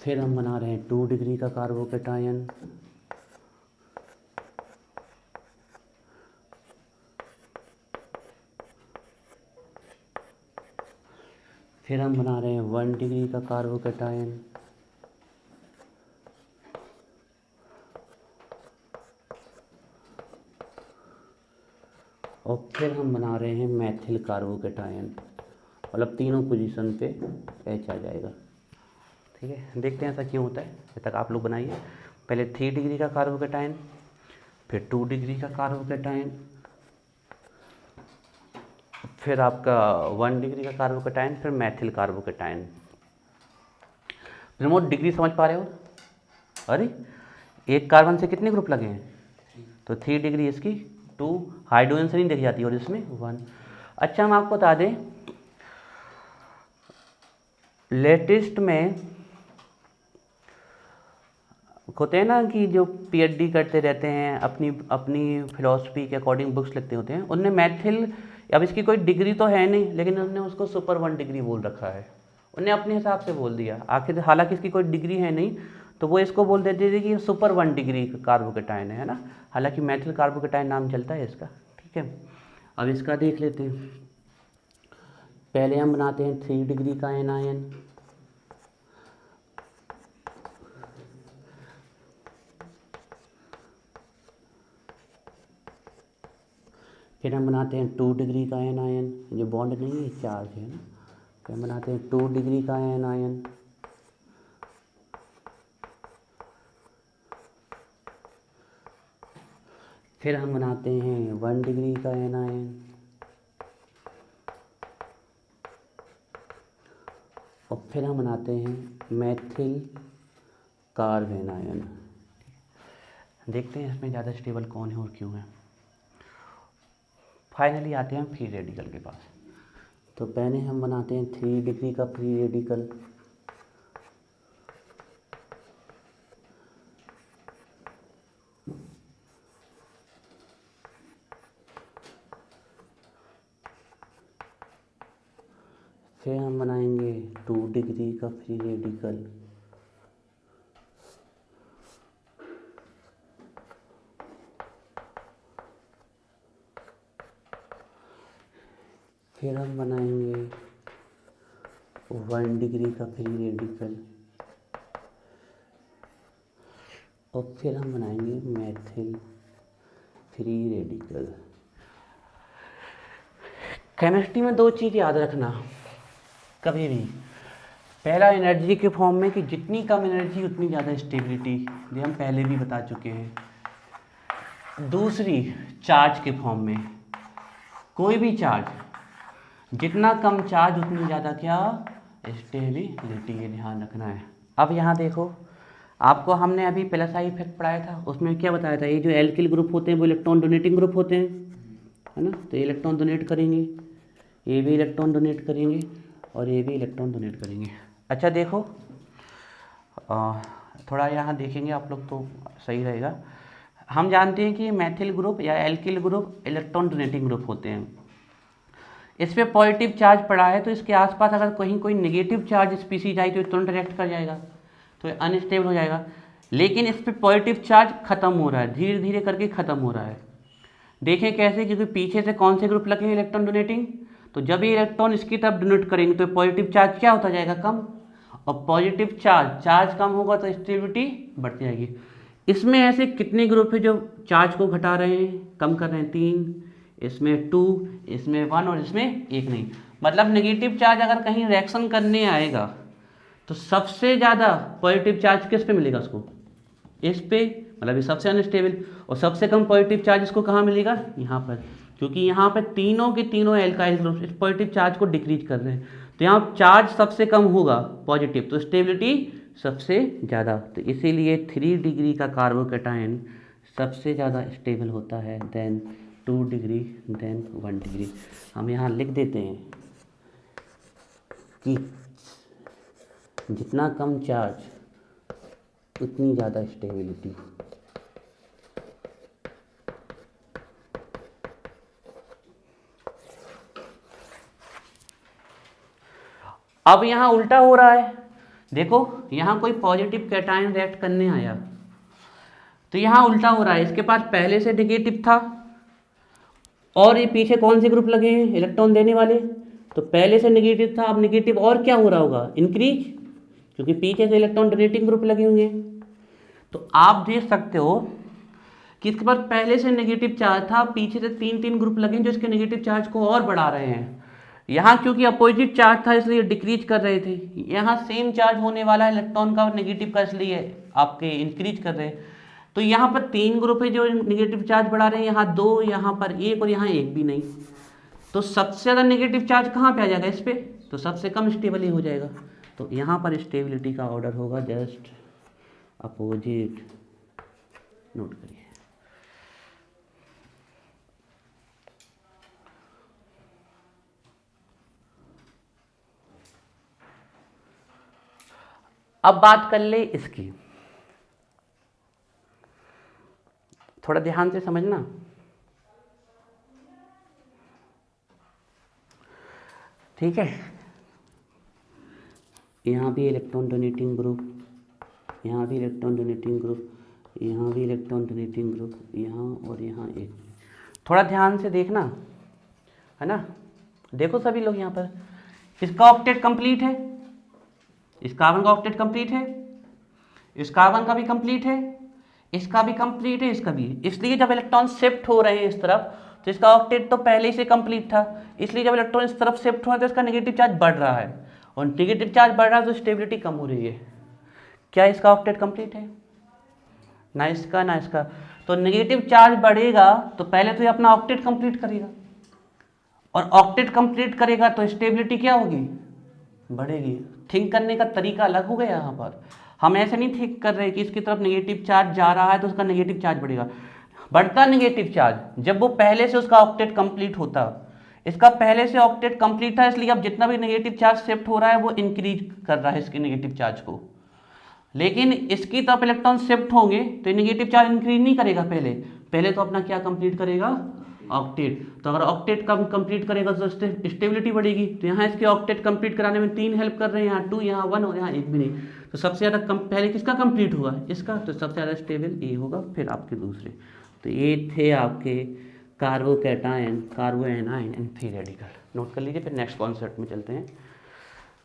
फिर हम बना रहे हैं 2 डिग्री का कार्बोकेटायन, फिर हम बना रहे हैं 1 डिग्री का कार्बोकेटायन, और फिर हम बना रहे हैं मैथिल कार्बोकेटायन। मतलब तीनों पोजीशन पे एच आ जाएगा। ठीक है, देखते हैं ऐसा क्यों होता है। जब तक आप लोग बनाइए, पहले 3 डिग्री का कार्बोकेटायन, फिर 2 डिग्री का कार्बोकेटायन, फिर आपका 1 डिग्री का कार्बोकेटायन, फिर मैथिल कार्बोकेटायन। रिमोट डिग्री समझ पा रहे हो? अरे एक कार्बन से कितने ग्रुप लगे हैं? तो 3 डिग्री इसकी, 2 हाइड्रोजन से नहीं देखी जाती, और इसमें 1। अच्छा, हम आपको बता दें, लेटेस्ट में होते हैं ना कि जो पीएचडी करते रहते हैं, अपनी अपनी फिलॉसफी के अकॉर्डिंग बुक्स लिखते होते हैं, उनने मैथिल, अब इसकी कोई डिग्री तो है नहीं, लेकिन उन्होंने उसको सुपर 1 डिग्री बोल रखा है, उन्हें अपने हिसाब से बोल दिया। आखिर हालांकि इसकी कोई डिग्री है नहीं, तो वो इसको बोल देते थे कि सुपर 1 डिग्री का कार्बोकेटाइन है ना, हालांकि मेथिल कार्बोकेटाइन नाम चलता है इसका। ठीक है, अब इसका देख लेते हैं। पहले हम बनाते हैं 3 डिग्री का एनायन, फिर हम बनाते हैं 2 डिग्री का एनायन, जो बॉन्ड नहीं है चार्ज है ना, फिर हम बनाते हैं 2 डिग्री का एनायन, फिर हम बनाते हैं 1 डिग्री का एनायन, और फिर हम बनाते हैं मेथिल कार्ब एनायन। देखते हैं इसमें ज़्यादा स्टेबल कौन है और क्यों है। फाइनली आते हैं फ्री रेडिकल के पास। तो पहले हम बनाते हैं 3 डिग्री का फ्री रेडिकल, फिर हम बनाएंगे 2 डिग्री का फ्री रेडिकल, फिर हम बनाएंगे 1 डिग्री का फ्री रेडिकल, और फिर हम बनाएंगे मेथिल फ्री रेडिकल। केमिस्ट्री में 2 चीज़ याद रखना कभी भी। पहला एनर्जी के फॉर्म में कि जितनी कम एनर्जी उतनी ज़्यादा स्टेबिलिटी, ये हम पहले भी बता चुके हैं। दूसरी चार्ज के फॉर्म में, कोई भी चार्ज, जितना कम चार्ज उतनी ज़्यादा क्या स्टेबिलिटी, ये ध्यान रखना है। अब यहाँ देखो, आपको हमने अभी प्लस आई इफेक्ट पढ़ाया था, उसमें क्या बताया था, ये जो एल्किल ग्रुप होते हैं वो इलेक्ट्रॉन डोनेटिंग ग्रुप होते हैं, है ना, तो ये इलेक्ट्रॉन डोनेट करेंगे, ये भी इलेक्ट्रॉन डोनेट करेंगे, और ये भी इलेक्ट्रॉन डोनेट करेंगे। अच्छा देखो, थोड़ा यहाँ देखेंगे आप लोग तो सही रहेगा। हम जानते हैं कि मेथिल ग्रुप या alkyl group electron donating group होते हैं। इस पर पॉजिटिव चार्ज पड़ा है, तो इसके आसपास अगर कहीं कोई नेगेटिव चार्ज स्पीसीज आई तो ये तुरंत रिएक्ट कर जाएगा, तो ये अनस्टेबल हो जाएगा। लेकिन इस पर पॉजिटिव चार्ज खत्म हो रहा है, धीरे धीरे करके खत्म हो रहा है। देखें कैसे, क्योंकि पीछे से कौन से ग्रुप लगे हैं इलेक्ट्रॉन डोनेटिंग, तो जब ये इलेक्ट्रॉन इसकी तरफ डोनेट करेंगे तो पॉजिटिव चार्ज क्या होता जाएगा, कम, और पॉजिटिव चार्ज कम होगा तो स्टेबिलिटी बढ़ती जाएगी। इसमें ऐसे कितने ग्रुप है जो चार्ज को घटा रहे हैं, कम कर रहे हैं, 3, इसमें 2, इसमें 1 और इसमें 1 नहीं। मतलब नेगेटिव चार्ज अगर कहीं रिएक्शन करने आएगा तो सबसे ज़्यादा पॉजिटिव चार्ज किस पे मिलेगा उसको, इस पे, मतलब ये सबसे अनस्टेबल, और सबसे कम पॉजिटिव चार्ज इसको कहाँ मिलेगा, यहाँ पर, क्योंकि यहाँ पर तीनों के तीनों एल्काइल ग्रुप इस पॉजिटिव चार्ज को डिक्रीज कर रहे हैं, तो यहाँ चार्ज सबसे कम होगा पॉजिटिव, तो स्टेबिलिटी सबसे ज़्यादा। तो इसीलिए 3 डिग्री का कार्बोकेटाइन सबसे ज़्यादा स्टेबल होता है देन 2 डिग्री देन 1 डिग्री। हम यहाँ लिख देते हैं कि जितना कम चार्ज उतनी ज़्यादा स्टेबिलिटी। अब यहाँ उल्टा हो रहा है, देखो यहाँ कोई पॉजिटिव कैटायन रिएक्ट करने आया तो यहाँ उल्टा हो रहा है, इसके पास पहले से नेगेटिव था और ये पीछे कौन से ग्रुप लगे हैं इलेक्ट्रॉन देने वाले, तो पहले से नेगेटिव था, अब नेगेटिव और क्या हो रहा होगा, इंक्रीज, क्योंकि पीछे से इलेक्ट्रॉन डोनेटिंग ग्रुप लगे होंगे। तो आप देख सकते हो कि इसके पास पहले से नेगेटिव चार्ज था, पीछे से 3 ग्रुप लगे जो इसके नेगेटिव चार्ज को और बढ़ा रहे हैं। यहाँ क्योंकि अपोजिट चार्ज था इसलिए डिक्रीज कर रहे थे, यहाँ सेम चार्ज होने वाला इलेक्ट्रॉन का नेगेटिव का इसलिए आपके इंक्रीज कर रहे हैं। तो यहाँ पर 3 ग्रुप है जो नेगेटिव चार्ज बढ़ा रहे हैं, यहाँ 2, यहाँ पर 1 और यहाँ 1 भी नहीं। तो सबसे ज़्यादा नेगेटिव चार्ज कहाँ पे आ जाएगा, इस पे, तो सबसे कम स्टेबल ही हो जाएगा। तो यहाँ पर स्टेबिलिटी का ऑर्डर होगा जस्ट अपोजिट, नोट करिए। अब बात कर ले इसकी, थोड़ा ध्यान से समझना। ठीक है, यहाँ भी इलेक्ट्रॉन डोनेटिंग ग्रुप, यहाँ भी इलेक्ट्रॉन डोनेटिंग ग्रुप, यहाँ भी इलेक्ट्रॉन डोनेटिंग ग्रुप, यहाँ और यहाँ एक। थोड़ा ध्यान से देखना, है ना। देखो सभी लोग यहाँ पर, इसका ऑक्टेट कंप्लीट है, इस कार्बन का ऑक्टेट कंप्लीट है, इस कार्बन का भी कंप्लीट है, इसका भी कंप्लीट है, इसका भी। इसलिए जब इलेक्ट्रॉन शिफ्ट हो रहे हैं इस तरफ, तो इसका ऑक्टेट तो पहले से कंप्लीट था, इसलिए जब इलेक्ट्रॉन इस तरफ शिफ्ट हो रहा है तो इसका नेगेटिव चार्ज बढ़ रहा है, और नेगेटिव चार्ज बढ़ रहा है तो स्टेबिलिटी कम हो रही है। क्या इसका ऑक्टेट कंप्लीट है? ना इसका ना इसका। तो नेगेटिव चार्ज बढ़ेगा तो पहले तो ये अपना ऑक्टेट कंप्लीट करेगा, और ऑक्टेट कंप्लीट करेगा तो स्टेबिलिटी क्या होगी? बढ़ेगी। थिंक करने का तरीका अलग हो गया यहाँ पर। हम ऐसे नहीं थिंक कर रहे कि इसकी तरफ नेगेटिव चार्ज जा रहा है तो उसका नेगेटिव चार्ज बढ़ेगा। बढ़ता नेगेटिव चार्ज जब वो पहले से उसका ऑक्टेट कंप्लीट होता, इसका पहले से ऑक्टेट कंप्लीट था, इसलिए अब जितना भी नेगेटिव चार्ज शिफ्ट हो रहा है वो इंक्रीज कर रहा है इसके नेगेटिव चार्ज को। लेकिन इसकी तरफ इलेक्ट्रॉन शिफ्ट होंगे तो ये नेगेटिव चार्ज इंक्रीज नहीं करेगा, पहले तो अपना क्या कंप्लीट करेगा? ऑक्टेट। तो अगर ऑक्टेट कंप्लीट करेगा तो स्टेबिलिटी बढ़ेगी। तो यहाँ इसके ऑक्टेट कंप्लीट कराने में 3 हेल्प कर रहे हैं, यहाँ 2, यहाँ 1 और यहाँ 1 भी नहीं। तो सबसे ज़्यादा पहले किसका कंप्लीट होगा? इसका। तो सबसे ज़्यादा स्टेबल ए होगा, फिर आपके दूसरे। तो ये थे आपके carbocation, कार्बो A9 and free radical. Note कर लीजिए। फिर नेक्स्ट कॉन्सेप्ट में चलते हैं,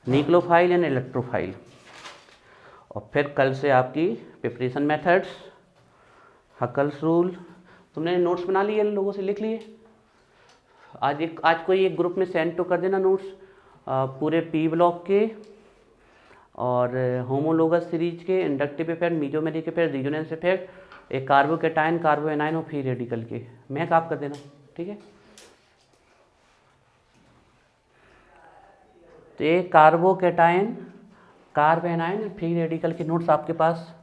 न्यूक्लियोफाइल एंड इलेक्ट्रोफाइल। और फिर कल से आपकी प्रिपरेशन मेथड्स, हकल्स रूल। तुमने नोट्स बना लिए, लोगों से लिख लिए? आज कोई एक ग्रुप में सेंड तो कर देना नोट्स, पूरे पी ब्लॉक के और होमोलोगस सीरीज के, inductive effect, mesomeric effect, resonance effect, एक कार्बोकैटायन, कार्बो एनाइन और फ्री रेडिकल के मैक आप कर देना, ठीक है। तो ये कार्बोकैटायन, कार्बो एनाइन, फ्री रेडिकल के नोट्स आपके पास।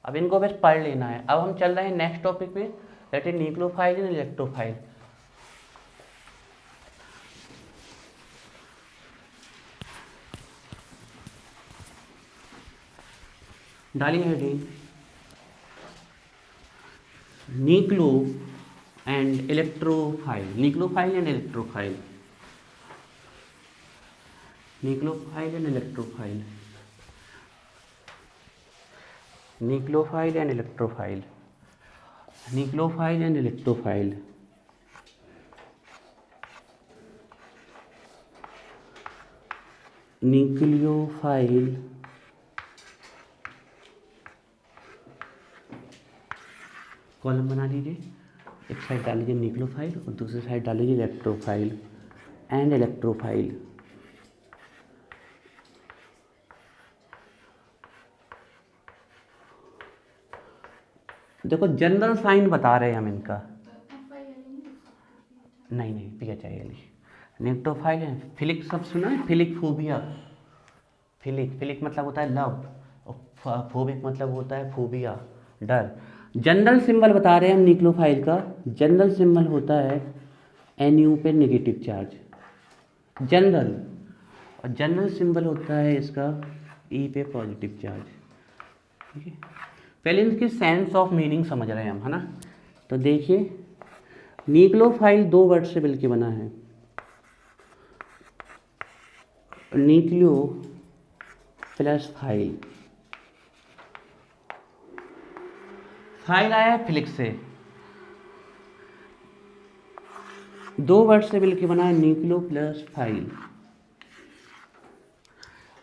अब इनको बस पढ़ लेना है। अब हम चल रहे हैं नेक्स्ट टॉपिक में, that is nucleophile and electrophile. डालिए heading, nucleo and electrophile, nucleophile and electrophile, nucleophile and electrophile, nucleophile and electrophile, nucleophile and electrophile. Nucleophile column बना लीजिए, एक साइड डाल लीजिए न्यूक्लियोफाइल और दूसरी साइड डाल लीजिए इलेक्ट्रोफाइल एंड इलेक्ट्रोफाइल। देखो जनरल साइन बता रहे हैं हम इनका, नहीं PHIL। न्यूक्लियोफाइल है, फिलिक सब सुना है? फिलिक फोबिया, फिलिक मतलब होता है लव, और फोबिक मतलब होता है फोबिया, डर। जनरल सिंबल बता रहे हैं हम न्यूक्लियोफाइल का। जनरल सिंबल होता है NU पे नेगेटिव चार्ज, जनरल, और जनरल सिंबल होता है इसका E पे पॉजिटिव चार्ज, ठीक है। पहले इनकी सेंस ऑफ मीनिंग समझ रहे हैं हम, है ना। तो देखिए, न्यूक्लियोफाइल 2 वर्ड से मिलकर बना है, न्यूक्लियो प्लस फाइल। फाइल आया है फिलिक से, 2 वर्ड से मिलकर बना है न्यूक्लियो प्लस फाइल।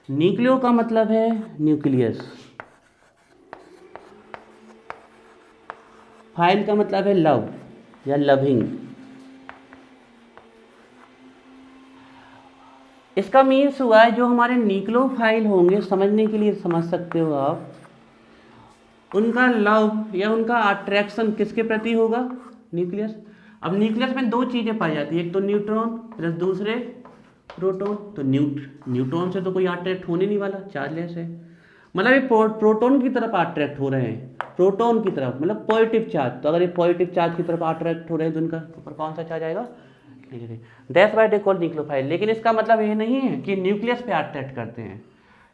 न्यूक्लियो का मतलब है न्यूक्लियस, फाइल का मतलब है लव या लविंग। इसका मीन्स हुआ है जो हमारे न्यूक्लियोफाइल होंगे, समझने के लिए समझ सकते हो आप, उनका लव या उनका अट्रैक्शन किसके प्रति होगा? न्यूक्लियस। अब न्यूक्लियस में 2 चीज़ें पाई जाती है, एक तो न्यूट्रॉन प्लस दूसरे प्रोटॉन। तो न्यूट्रॉन से तो कोई अट्रैक्ट होने नहीं वाला, चार्जलेस है, मतलब ये प्रोटॉन की तरफ अट्रैक्ट हो रहे हैं, प्रोटॉन की तरफ, मतलब पॉजिटिव चार्ज। तो अगर ये पॉजिटिव चार्ज की तरफ अट्रैक्ट हो रहे हैं तो इनका ऊपर कौन सा चार्ज आएगा? That's why they call nucleophile. लेकिन इसका मतलब ये नहीं है कि न्यूक्लियस पे अट्रैक्ट करते हैं,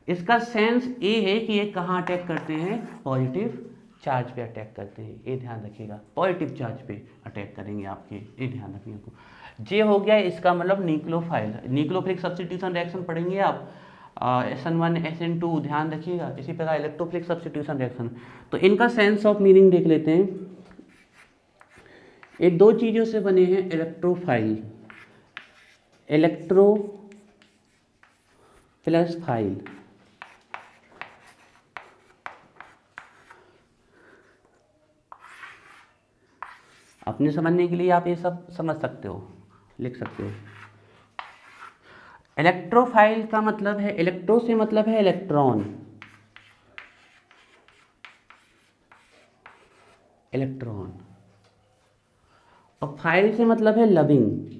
इसका सेंस ये है कि ये कहाँ अटैक करते हैं? पॉजिटिव चार्ज पे अटैक करते हैं, ये ध्यान रखिएगा। पॉजिटिव चार्ज पे अटैक करेंगे आपके, ये ध्यान रखिएगा। ये हो गया इसका मतलब न्यूक्लियोफाइल। न्यूक्लियोफिलिक सब्स्टिट्यूशन रिएक्शन पढ़ेंगे आप, SN1 SN2 ध्यान रखिएगा। इसी प्रकार इलेक्ट्रोफिलिक सब्स्टिट्यूशन रिएक्शन। तो इनका सेंस ऑफ मीनिंग देख लेते हैं। ये दो चीज़ों से बने हैं इलेक्ट्रोफाइल, इलेक्ट्रो प्लस फाइल। अपने समझने के लिए आप ये सब समझ सकते हो, लिख सकते हो। इलेक्ट्रोफाइल का मतलब है, इलेक्ट्रो से मतलब है इलेक्ट्रॉन, इलेक्ट्रॉन, और फाइल से मतलब है loving,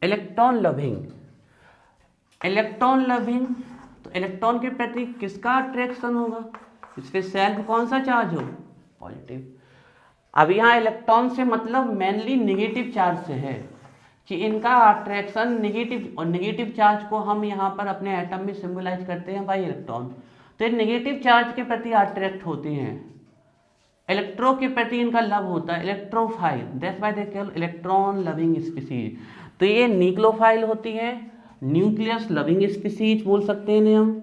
electron loving. Electron loving, तो इलेक्ट्रॉन के प्रति किसका अट्रैक्शन होगा, इस पे सेल्फ कौन सा चार्ज हो, पॉजिटिव। अब यहाँ इलेक्ट्रॉन से मतलब मेनली नेगेटिव चार्ज से है कि इनका अट्रैक्शन नेगेटिव, और नेगेटिव चार्ज को हम यहाँ पर अपने एटम में सिंबलाइज करते हैं बाई इलेक्ट्रॉन। तो ये नेगेटिव चार्ज के प्रति अट्रैक्ट होते हैं, इलेक्ट्रो के प्रति इनका लव होता है, electrophile, that's why they call electron loving species. तो ये न्यूक्लियोफाइल होती है, न्यूक्लियस लविंग स्पीसीज बोल सकते हैं इन्हें हम,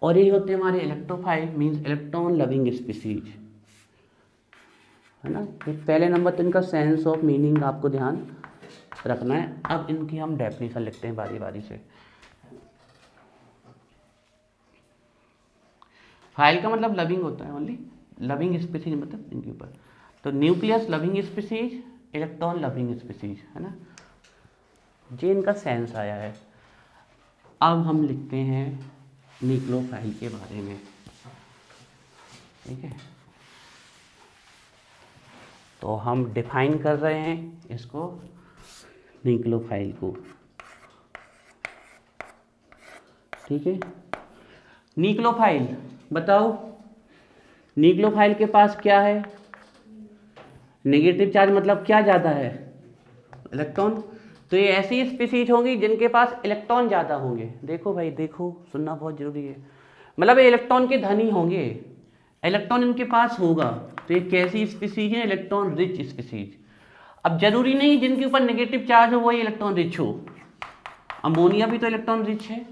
और ये होते हैं हमारे electrophile means electron loving species, है ना। तो पहले नंबर तो इनका सेंस ऑफ मीनिंग आपको ध्यान रखना है। अब इनकी हम डेफिनेशन लिखते हैं बारी बारी से। फाइल का मतलब लविंग होता है, ओनली लविंग स्पीसीज मतलब इनके ऊपर। तो nucleus loving species, electron loving species, है ना, ये इनका सेंस आया है। अब हम लिखते हैं न्यूक्लियोफाइल के बारे में, ठीक है। तो हम डिफाइन कर रहे हैं इसको, न्यूक्लियोफाइल को, ठीक है। न्यूक्लियोफाइल बताओ, न्यूक्लियोफाइल के पास क्या है, नेगेटिव चार्ज, मतलब क्या ज़्यादा है, इलेक्ट्रॉन। तो ये ऐसी स्पीसीज होंगी जिनके पास इलेक्ट्रॉन ज़्यादा होंगे। देखो भाई देखो, सुनना बहुत जरूरी है, मतलब ये इलेक्ट्रॉन के धनी होंगे, इलेक्ट्रॉन इनके पास होगा। तो ये कैसी स्पीसीज है, इलेक्ट्रॉन रिच स्पीसीज। अब जरूरी नहीं जिनके ऊपर नेगेटिव चार्ज हो वही इलेक्ट्रॉन रिच हो, अमोनिया भी तो इलेक्ट्रॉन रिच है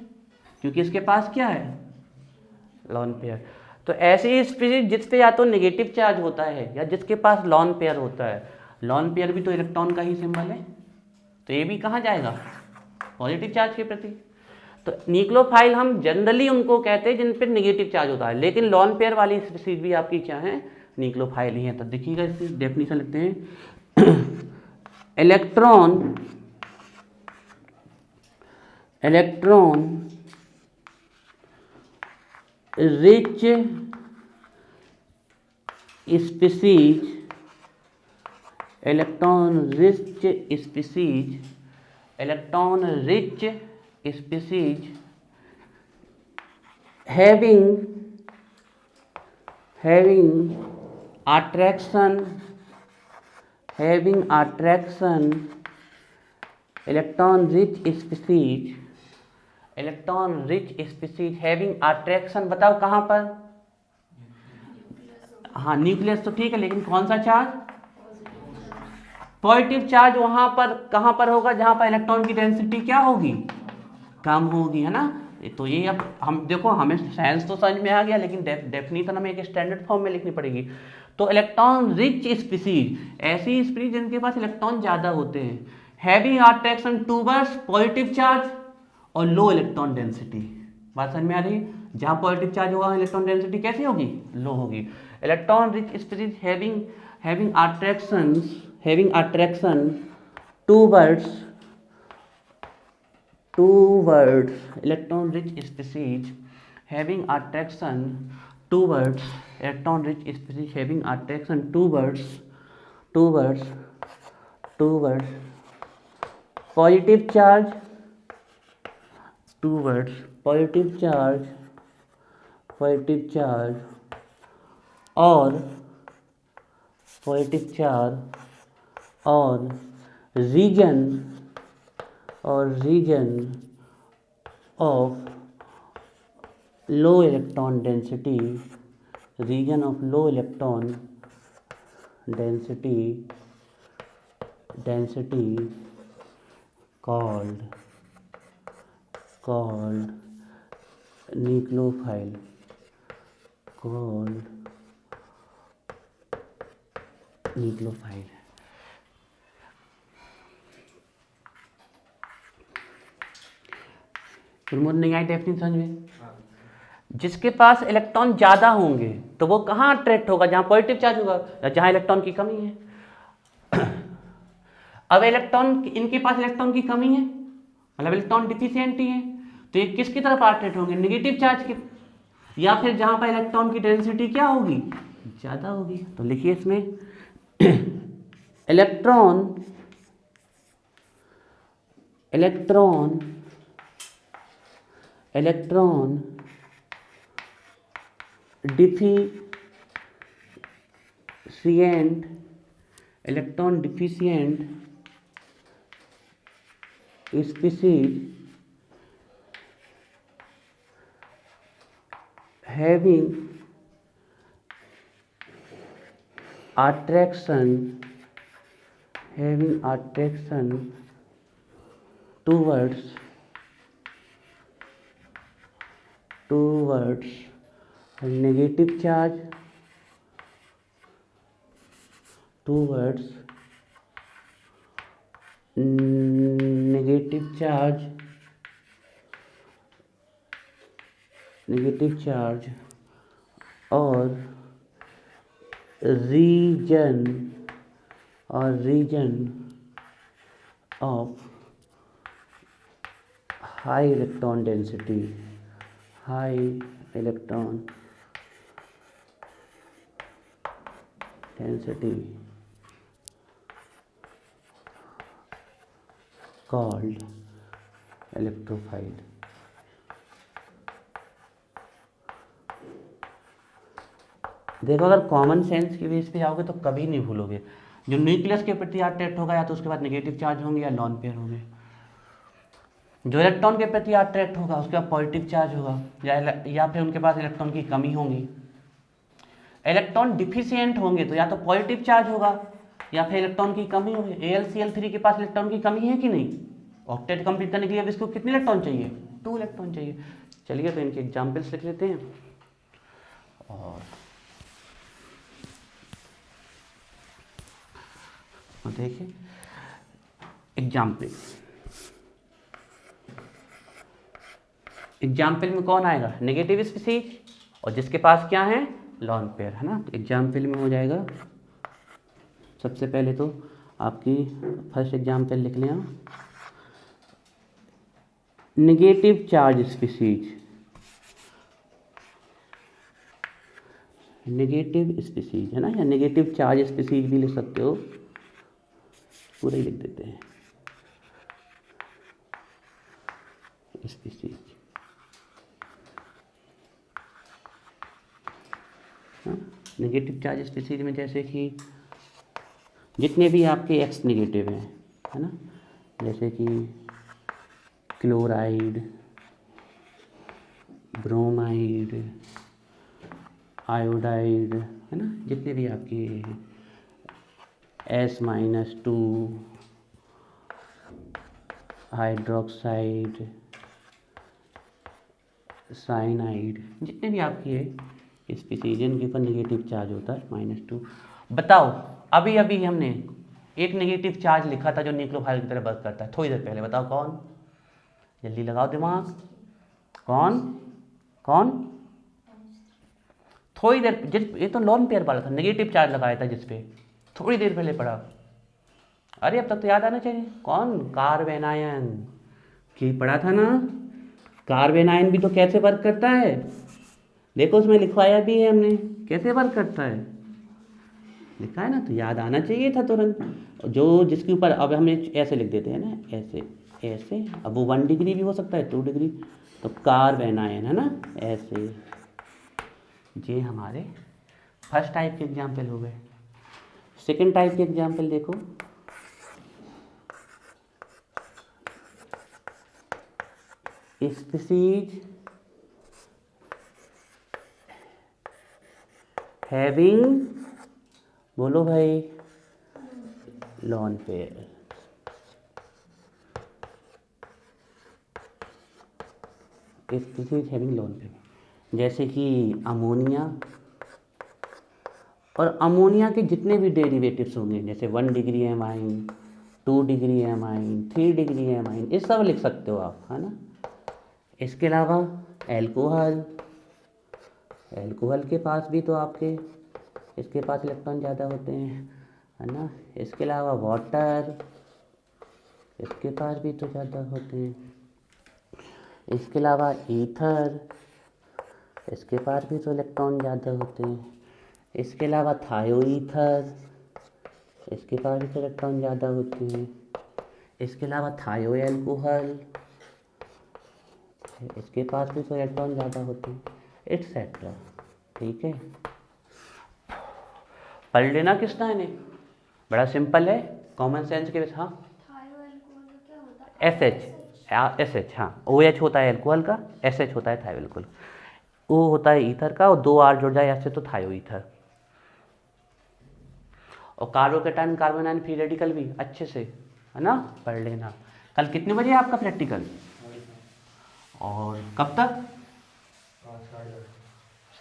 क्योंकि इसके पास क्या है, लॉन पेयर। तो ऐसी स्पीसीज जिस पे या तो नेगेटिव चार्ज होता है या जिसके पास लॉन पेयर होता है, लॉन पेयर भी तो इलेक्ट्रॉन का ही सिंबल है, तो ये भी कहाँ जाएगा, पॉजिटिव चार्ज के प्रति। तो न्यूक्लियोफाइल हम जनरली उनको कहते हैं जिन पे नेगेटिव चार्ज होता है, लेकिन लॉन पेयर वाली स्पीसीज भी आपकी क्या है, न्यूक्लियोफाइल ही है। तो देखिएगा इसकी डेफिनेशन लिखते हैं। Electron, electron rich species, electron rich species, electron rich species having attraction, electron rich species having attraction, बताओ कहाँ पर, हाँ न्यूक्लियस तो ठीक है, लेकिन कौन सा चार्ज, पॉजिटिव चार्ज वहां पर कहां पर होगा जहां पर इलेक्ट्रॉन की डेंसिटी क्या होगी, कम होगी, है ना। तो ये अब हम देखो, हमें साइंस तो समझ में आ गया, लेकिन डेफिनेशन हमें एक स्टैंडर्ड फॉर्म में लिखनी पड़ेगी। तो इलेक्ट्रॉन रिच स्पीसीज, ऐसी स्पीसीज जिनके पास इलेक्ट्रॉन ज्यादा होते हैं, having attraction towards positive charge और लो इलेक्ट्रॉन डेंसिटी। बात समझ में आ रही है, जहां पॉजिटिव चार्ज होगा इलेक्ट्रॉन डेंसिटी कैसी होगी, लो होगी। Electron rich species having attraction towards electron rich species having attraction towards electron rich species having attraction towards positive charge, towards positive charge और region of low electron density density called nucleophile फिर मुझे नहीं आई definition समझ में। जिसके पास electron ज़्यादा होंगे तो वो कहाँ अट्रैक्ट होगा, जहाँ पॉजिटिव चार्ज होगा या जहाँ इलेक्ट्रॉन की कमी है। अब इलेक्ट्रॉन, इनके पास इलेक्ट्रॉन की कमी है, मतलब इलेक्ट्रॉन डिफिशियंट है, तो ये किसकी तरफ अट्रैक्ट होंगे, नेगेटिव चार्ज के, या फिर जहाँ पर इलेक्ट्रॉन की डेंसिटी क्या होगी, ज़्यादा होगी। तो लिखिए इसमें electron deficient species having attraction towards negative charge, negative charge और region of high electron density called electrophile। देखो, अगर कॉमन सेंस के बेस पे आओगे तो कभी नहीं भूलोगे। जो न्यूक्लियस के प्रति अट्रैक्ट होगा या तो उसके बाद नेगेटिव चार्ज होंगे या लॉन पेयर होंगे। जो इलेक्ट्रॉन के प्रति अट्रैक्ट होगा उसके बाद पॉजिटिव चार्ज होगा या फिर उनके पास इलेक्ट्रॉन की कमी होगी। इलेक्ट्रॉन डिफिशिएंट होंगे तो या तो पॉजिटिव चार्ज होगा या फिर इलेक्ट्रॉन की कमी होगी। AlCl3 के पास इलेक्ट्रॉन की कमी है कि नहीं, ऑक्टेट कंप्लीट करने के लिए अब इसको कितने इलेक्ट्रॉन चाहिए, 2 इलेक्ट्रॉन चाहिए। चलिए तो इनके एग्जाम्पल्स लिख लेते हैं। और देखिए एग्जाम्पल में कौन आएगा, नेगेटिव स्पीसीज, और जिसके पास क्या है, लॉन पेयर, है ना। तो एग्जाम्पल में हो जाएगा, सबसे पहले तो आपकी फर्स्ट एग्जाम्पल लिख लें आप, नेगेटिव चार्ज स्पीसीज, है ना, या नेगेटिव चार्ज स्पीसीज भी लिख सकते हो, पूरा ही लिख देते हैं स्पीसीज। नेगेटिव चार्ज स्पीसीज में जैसे कि जितने भी आपके एक्स नेगेटिव हैं, है ना, जैसे कि क्लोराइड, ब्रोमाइड, आयोडाइड, है ना, जितने भी आपके S-2, हाइड्रोक्साइड, साइनाइड, जितने भी आपकी है स्पीसीज, इनके ऊपर नेगेटिव चार्ज होता है -2। बताओ, अभी हमने एक नेगेटिव चार्ज लिखा था जो न्यूक्लियोफाइल की तरह वर्क करता है, थोड़ी देर पहले, बताओ कौन, जल्दी लगाओ दिमाग, कौन थोड़ी देर, ये तो लॉन पेयर वाला था, नेगेटिव चार्ज लगाया था जिसपे थोड़ी देर पहले पढ़ा। अरे अब तक तो याद आना चाहिए, कौन, कार्बेनायन की पढ़ा था ना। कार्बेनायन भी तो कैसे वर्क करता है, देखो उसमें लिखवाया भी है हमने, कैसे वर्क करता है लिखा है ना, तो याद आना चाहिए था तुरंत। जो जिसके ऊपर अब हमें ऐसे लिख देते हैं ना, ऐसे, अब वो 1 डिग्री भी हो सकता है, 2 डिग्री, तो कार्बेनायन, है ना, ऐसे। ये हमारे फर्स्ट टाइप के एग्जाम्पल हो गए। सेकेंड टाइप के एग्जाम्पल देखो, स्पीसीज हैविंग, बोलो भाई, लोन पेयर। इस स्पीसीज हैविंग लोन पेयर, जैसे कि अमोनिया, और अमोनिया के जितने भी डेरिवेटिव्स होंगे, जैसे 1 degree amine, 2 degree amine, 3 degree amine, ये सब लिख सकते हो आप, है ना। इसके अलावा एल्कोहल, एल्कोहल के पास भी तो आपके इसके पास इलेक्ट्रॉन ज़्यादा होते हैं, है ना। इसके अलावा वाटर, इसके पास भी तो ज़्यादा होते हैं। इसके अलावा ईथर, इसके पास भी तो इलेक्ट्रॉन ज़्यादा होते हैं। इसके अलावा थायोईथर, इसके पास भी तो इलेक्ट्रॉन ज़्यादा होते हैं। इसके अलावा थायो एल्कोहल, इसके पास भी तो इलेक्ट्रॉन ज़्यादा होते हैं, एटसेट्रा। ठीक है, पढ़ लेना किसना इन्हें, बड़ा सिंपल है, कॉमन सेंस के। हाँ, थायो अल्कोहल का क्या होता है? एस एच, हाँ, OH होता है एल्कोहल का, SH होता है थायो एल्कोहल, O होता है ईथर का, और 2 R जुड़ जाए ऐसे तो थायो ईथर। और कार्बोकेटाइन कार्बोनाइन फ्री रेडिकल भी अच्छे से, है ना, पढ़ लेना। कल कितने बजे है आपका प्रैक्टिकल, और कब तक?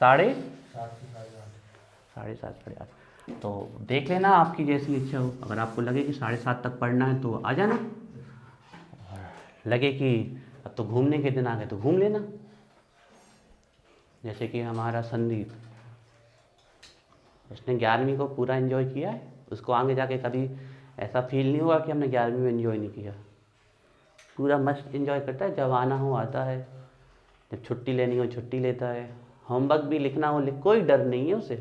7:30 तो देख लेना, आपकी जैसी इच्छा हो। अगर आपको लगे कि 7:30 तक पढ़ना है तो आ जाना, और लगे कि अब तो घूमने के दिन आ गए तो घूम लेना। जैसे कि हमारा संदीप, उसने 11वीं को पूरा एंजॉय किया है, उसको आगे जाके कभी ऐसा फील नहीं हुआ कि हमने 11वीं में एंजॉय नहीं किया। पूरा मस्त एंजॉय करता है, जब आना हो आता है, जब छुट्टी लेनी हो छुट्टी लेता है, होमवर्क भी लिखना हो लिख, कोई डर नहीं है उसे,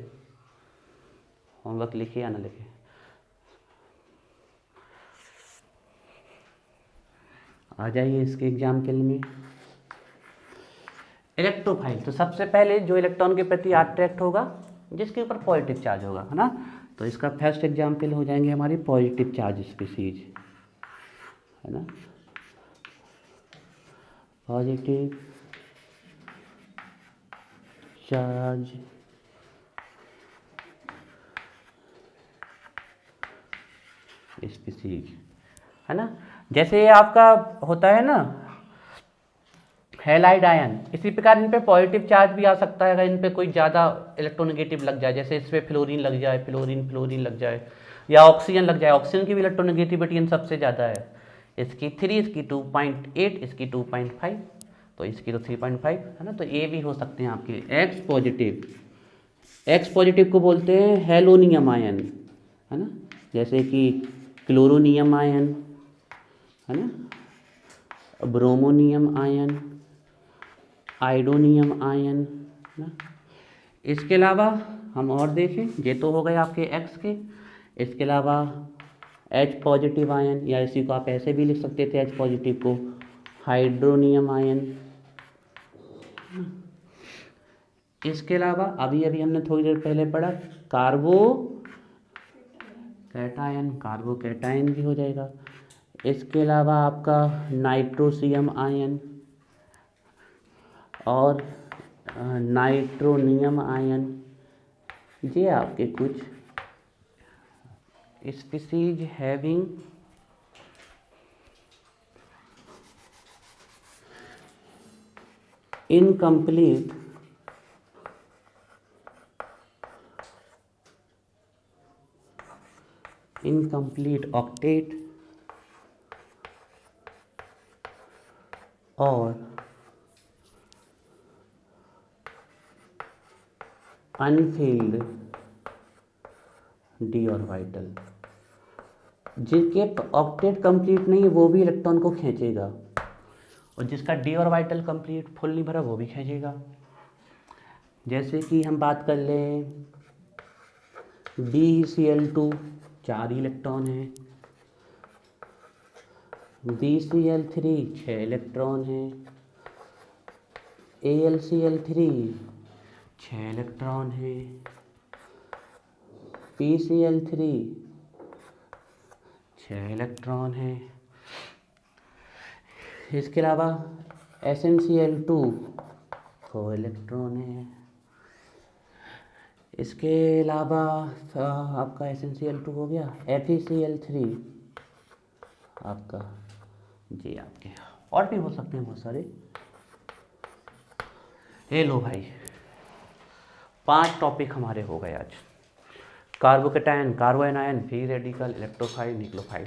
होमवर्क लिखे या ना लिखे। आ जाइए इसके एग्जाम के लिए। इलेक्ट्रोफाइल, तो सबसे पहले जो इलेक्ट्रॉन के प्रति अट्रैक्ट होगा, जिसके ऊपर पॉजिटिव चार्ज होगा, है ना। तो इसका फर्स्ट एग्जाम्पल हो जाएंगे हमारी पॉजिटिव चार्ज स्पीसीज, है ना। पॉजिटिव चार्ज स्पीसीज, है ना। जैसे ये आपका होता है ना हैलाइड आयन, इसी प्रकार इन पे पॉजिटिव चार्ज भी आ सकता है अगर इन पे कोई ज़्यादा इलेक्ट्रोनेगेटिव लग जाए। जैसे इस पे फ्लोरीन लग जाए, फ्लोरीन लग जाए, या ऑक्सीजन लग जाए। ऑक्सीजन की भी इलेक्ट्रोनेगेटिविटी इन सबसे ज़्यादा है, इसकी 3, इसकी 2.8, इसकी 2.5, तो इसकी तो 3.5, है ना। तो ये भी हो सकते हैं आपके एक्स पॉजिटिव। एक्स पॉजिटिव को बोलते हैं हेलोनियम आयन, है ना। जैसे कि क्लोरोनियम आयन, है ना, ब्रोमोनियम आयन, आयोडोनियम आयन, है ना। इसके अलावा हम और देखें, ये तो हो गए आपके एक्स के। इसके अलावा H पॉजिटिव आयन, या इसी को आप ऐसे भी लिख सकते थे H पॉजिटिव को हाइड्रोनियम आयन। इसके अलावा अभी हमने थोड़ी देर पहले पढ़ा कार्बोकैटायन भी हो जाएगा। इसके अलावा आपका नाइट्रोसियम आयन और नाइट्रोनियम आयन, ये आपके कुछ स्पीसीज हैविंग इनकम्प्लीट ऑक्टेट और अनफिल्ड डी ऑर्बिटल। जिसके ऑक्टेट कंप्लीट नहीं है वो भी इलेक्ट्रॉन को खींचेगा, और जिसका डी ऑर्बिटल कंप्लीट फुल नहीं भरा वो भी खींचेगा। जैसे कि हम बात कर लें BeCl2, 4 इलेक्ट्रॉन है। BCl3, 6 इलेक्ट्रॉन है। AlCl3, 6 इलेक्ट्रॉन है। PCl3, 6 इलेक्ट्रॉन है। इसके अलावा SnCl2, 4 इलेक्ट्रॉन है। इसके अलावा आपका SnCl2 हो गया, FeCl3 आपका जी, आपके और भी हो सकते हैं बहुत सारे। ये लो भाई, 5 टॉपिक हमारे हो गए आज। Carbocation, carbo anion, free radical, electrophile, nucleophile.